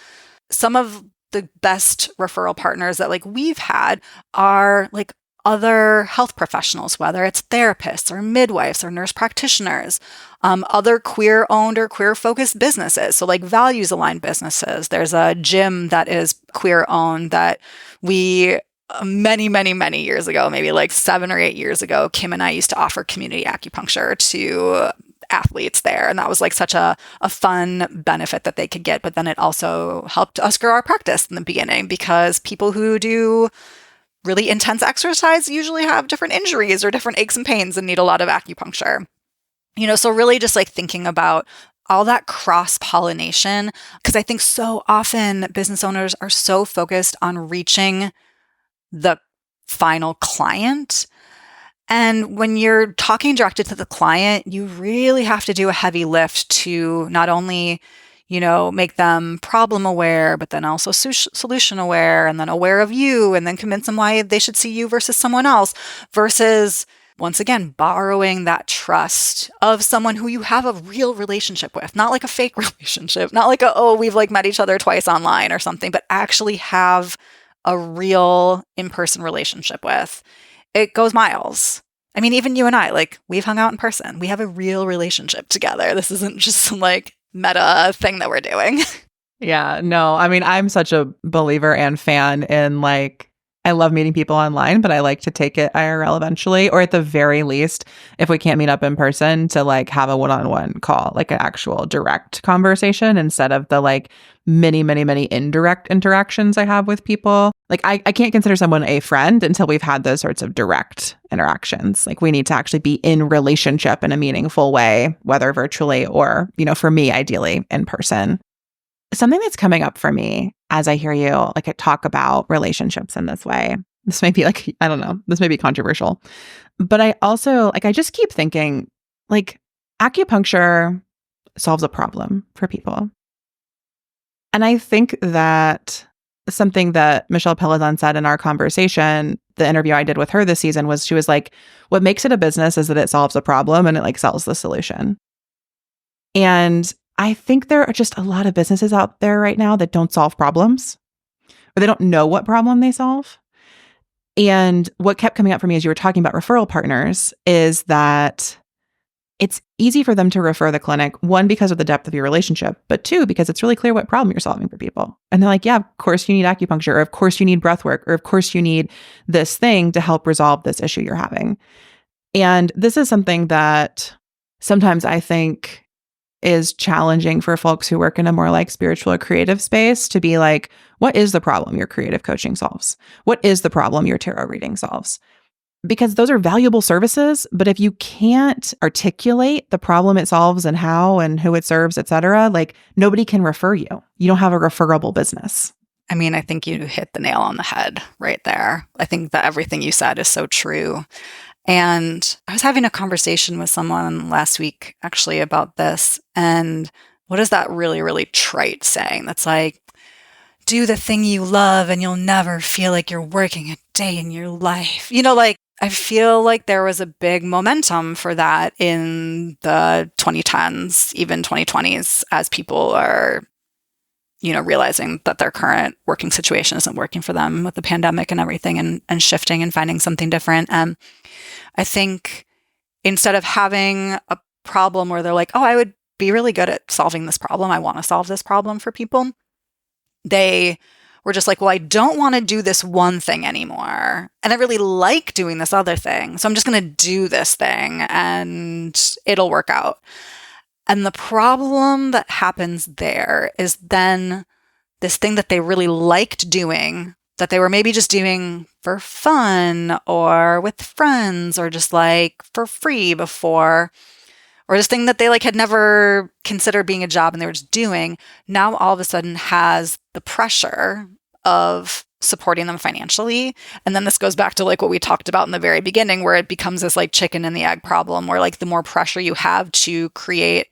some of the best referral partners that like we've had are like other health professionals, whether it's therapists or midwives or nurse practitioners, other queer owned or queer focused businesses. So like values aligned businesses. There's a gym that is queer owned that we many years ago, maybe like 7 or 8 years ago, Kim and I used to offer community acupuncture to athletes there. And that was like such a fun benefit that they could get. But then it also helped us grow our practice in the beginning, because people who do really intense exercise usually have different injuries or different aches and pains and need a lot of acupuncture. So really just like thinking about all that cross-pollination, because I think so often business owners are so focused on reaching the final client. And when you're talking directly to the client, you really have to do a heavy lift to not only, make them problem aware, but then also solution aware, and then aware of you, and then convince them why they should see you versus someone else, versus, once again, borrowing that trust of someone who you have a real relationship with, not like a fake relationship, not like we've like met each other twice online or something, but actually have a real in-person relationship with. It goes miles. I mean, even you and I, like, we've hung out in person. We have a real relationship together. This isn't just some like meta thing that we're doing. Yeah, no, I mean, I'm such a believer and fan in like, I love meeting people online, but I like to take it IRL eventually, or at the very least, if we can't meet up in person, to like have a one-on-one call, like an actual direct conversation, instead of the like many, many, many indirect interactions I have with people. Like I can't consider someone a friend until we've had those sorts of direct interactions. Like we need to actually be in relationship in a meaningful way, whether virtually or, for me, ideally in person. Something that's coming up for me as I hear you like talk about relationships in this way, this may be like, I don't know, this may be controversial, but I also I just keep thinking like acupuncture solves a problem for people. And I think that something that Michelle Pelazan said in our conversation, the interview I did with her this season, was she was like, what makes it a business is that it solves a problem and it like sells the solution. And I think there are just a lot of businesses out there right now that don't solve problems, or they don't know what problem they solve. And what kept coming up for me as you were talking about referral partners is that it's easy for them to refer the clinic, one, because of the depth of your relationship, but two, because it's really clear what problem you're solving for people. And they're like, yeah, of course you need acupuncture, or of course you need breathwork, or of course you need this thing to help resolve this issue you're having. And this is something that sometimes I think is challenging for folks who work in a more like spiritual or creative space, to be like, what is the problem your creative coaching solves? What is the problem your tarot reading solves? Because those are valuable services, but if you can't articulate the problem it solves and how and who it serves, et cetera, like nobody can refer you. You don't have a referable business. I mean, I think you hit the nail on the head right there. I think that everything you said is so true. And I was having a conversation with someone last week actually about this. And what is that really, really trite saying that's like, do the thing you love and you'll never feel like you're working a day in your life. Like I feel like there was a big momentum for that in the 2010s, even 2020s, as people are, realizing that their current working situation isn't working for them with the pandemic and everything, and shifting and finding something different. I think instead of having a problem where they're like, oh, I would be really good at solving this problem, I want to solve this problem for people, they were just like, well, I don't want to do this one thing anymore. And I really like doing this other thing. So I'm just going to do this thing and it'll work out. And the problem that happens there is then this thing that they really liked doing, that they were maybe just doing for fun or with friends or just like for free before, or this thing that they like had never considered being a job and they were just doing, now all of a sudden has the pressure of supporting them financially. And then this goes back to like what we talked about in the very beginning, where it becomes this like chicken and the egg problem, where like the more pressure you have to create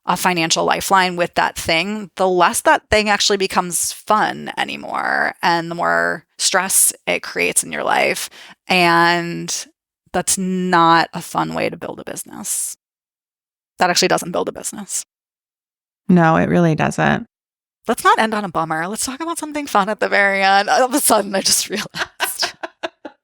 a financial lifeline with that thing, the less that thing actually becomes fun anymore, and the more stress it creates in your life. And that's not a fun way to build a business. That actually doesn't build a business. No, it really doesn't. Let's not end on a bummer. Let's talk about something fun at the very end. All of a sudden, I just realized.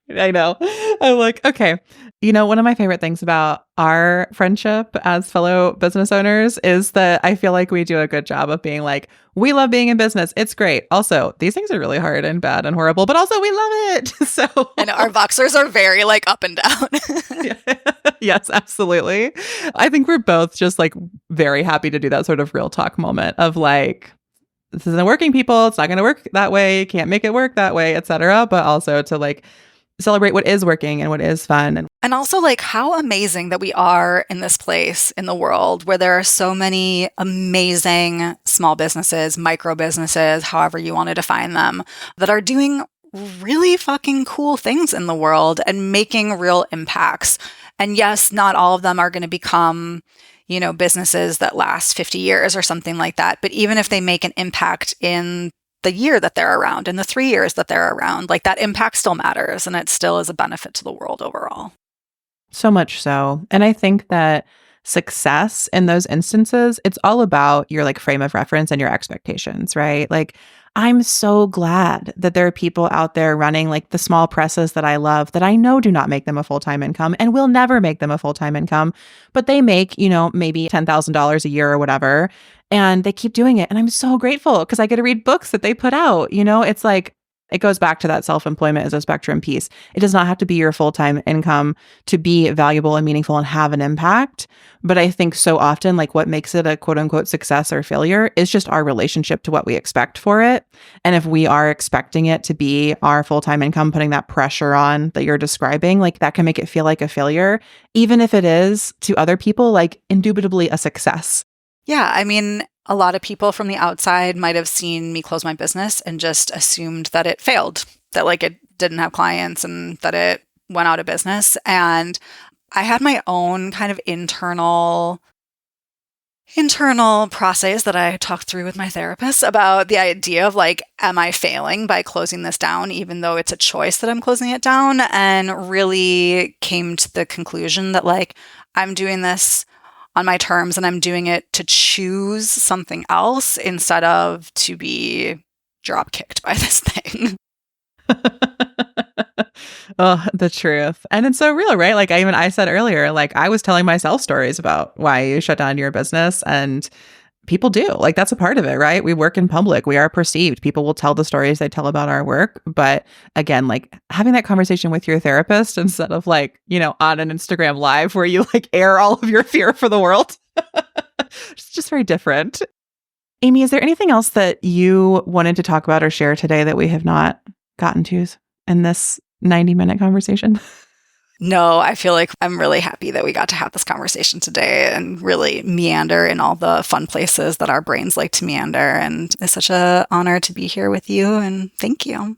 I know. I'm like, okay. One of my favorite things about our friendship as fellow business owners is that I feel like we do a good job of being like, we love being in business. It's great. Also, these things are really hard and bad and horrible, but also we love it. So and our Voxers are very like up and down. Yeah. Yes, absolutely. I think we're both just like very happy to do that sort of real talk moment of like, this isn't working, people. It's not going to work that way. Can't make it work that way, etc. But also to like celebrate what is working and what is fun. And also like how amazing that we are in this place in the world where there are so many amazing small businesses, micro businesses, however you want to define them, that are doing really fucking cool things in the world and making real impacts. And yes, not all of them are going to become, businesses that last 50 years or something like that. But even if they make an impact in the year that they're around, in the 3 years that they're around, like that impact still matters and it still is a benefit to the world overall. So much so. And I think that success in those instances, it's all about your like frame of reference and your expectations, right? Like, I'm so glad that there are people out there running like the small presses that I love that I know do not make them a full-time income and will never make them a full-time income, but they make, maybe $10,000 a year or whatever, and they keep doing it. And I'm so grateful because I get to read books that they put out. It's like, it goes back to that self-employment as a spectrum piece. It does not have to be your full-time income to be valuable and meaningful and have an impact. But I think so often, like what makes it a quote unquote success or failure is just our relationship to what we expect for it. And if we are expecting it to be our full-time income, putting that pressure on that you're describing, like that can make it feel like a failure, even if it is to other people, like indubitably a success. Yeah, I mean, a lot of people from the outside might have seen me close my business and just assumed that it failed, that like it didn't have clients and that it went out of business. And I had my own kind of internal process that I talked through with my therapist about the idea of like, am I failing by closing this down, even though it's a choice that I'm closing it down? And really came to the conclusion that like, I'm doing this on my terms and I'm doing it to choose something else instead of to be drop kicked by this thing. Oh, the truth. And it's so real, right? Like I said earlier, like I was telling myself stories about why you shut down your business, and people do. Like that's a part of it, right? We work in public. We are perceived. People will tell the stories they tell about our work. But again, like having that conversation with your therapist instead of like, on an Instagram live where you like air all of your fear for the world. It's just very different. Amy, is there anything else that you wanted to talk about or share today that we have not gotten to in this 90-minute conversation? No, I feel like I'm really happy that we got to have this conversation today and really meander in all the fun places that our brains like to meander. And it's such an honor to be here with you. And thank you.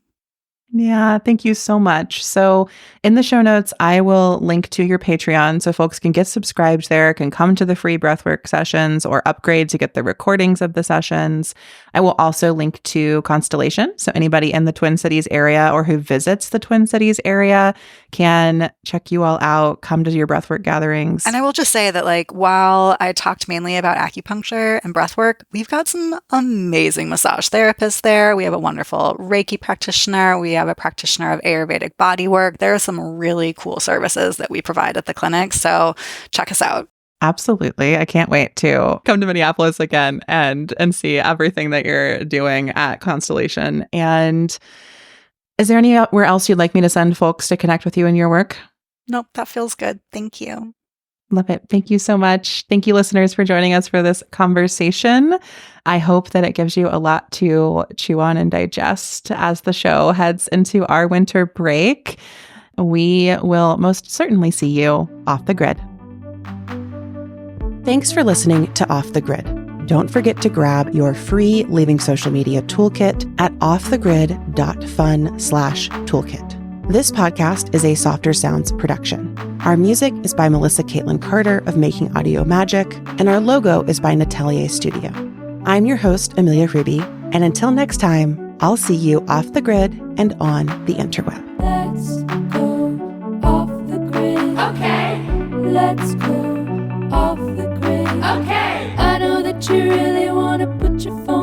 Yeah, thank you so much. So in the show notes, I will link to your Patreon so folks can get subscribed there, can come to the free breathwork sessions or upgrade to get the recordings of the sessions. I will also link to Constellation. So anybody in the Twin Cities area or who visits the Twin Cities area can check you all out, come to your breathwork gatherings. And I will just say that like, while I talked mainly about acupuncture and breathwork, we've got some amazing massage therapists there. We have a wonderful Reiki practitioner. We have a practitioner of Ayurvedic bodywork. There are some really cool services that we provide at the clinic. So check us out. Absolutely. I can't wait to come to Minneapolis again and see everything that you're doing at Constellation. And is there anywhere else you'd like me to send folks to connect with you in your work? Nope, that feels good. Thank you. Love it. Thank you so much. Thank you, listeners, for joining us for this conversation. I hope that it gives you a lot to chew on and digest as the show heads into our winter break. We will most certainly see you off the grid. Thanks for listening to Off the Grid. Don't forget to grab your free Leaving Social Media toolkit at offthegrid.fun/toolkit. This podcast is a Softer Sounds production. Our music is by Melissa Caitlin Carter of Making Audio Magic, and our logo is by Natelier Studio. I'm your host, Amelia Ruby, and until next time, I'll see you off the grid and on the interweb. Let's go off the grid. Okay. Let's go off the grid. Okay. I know that you really want to put your phone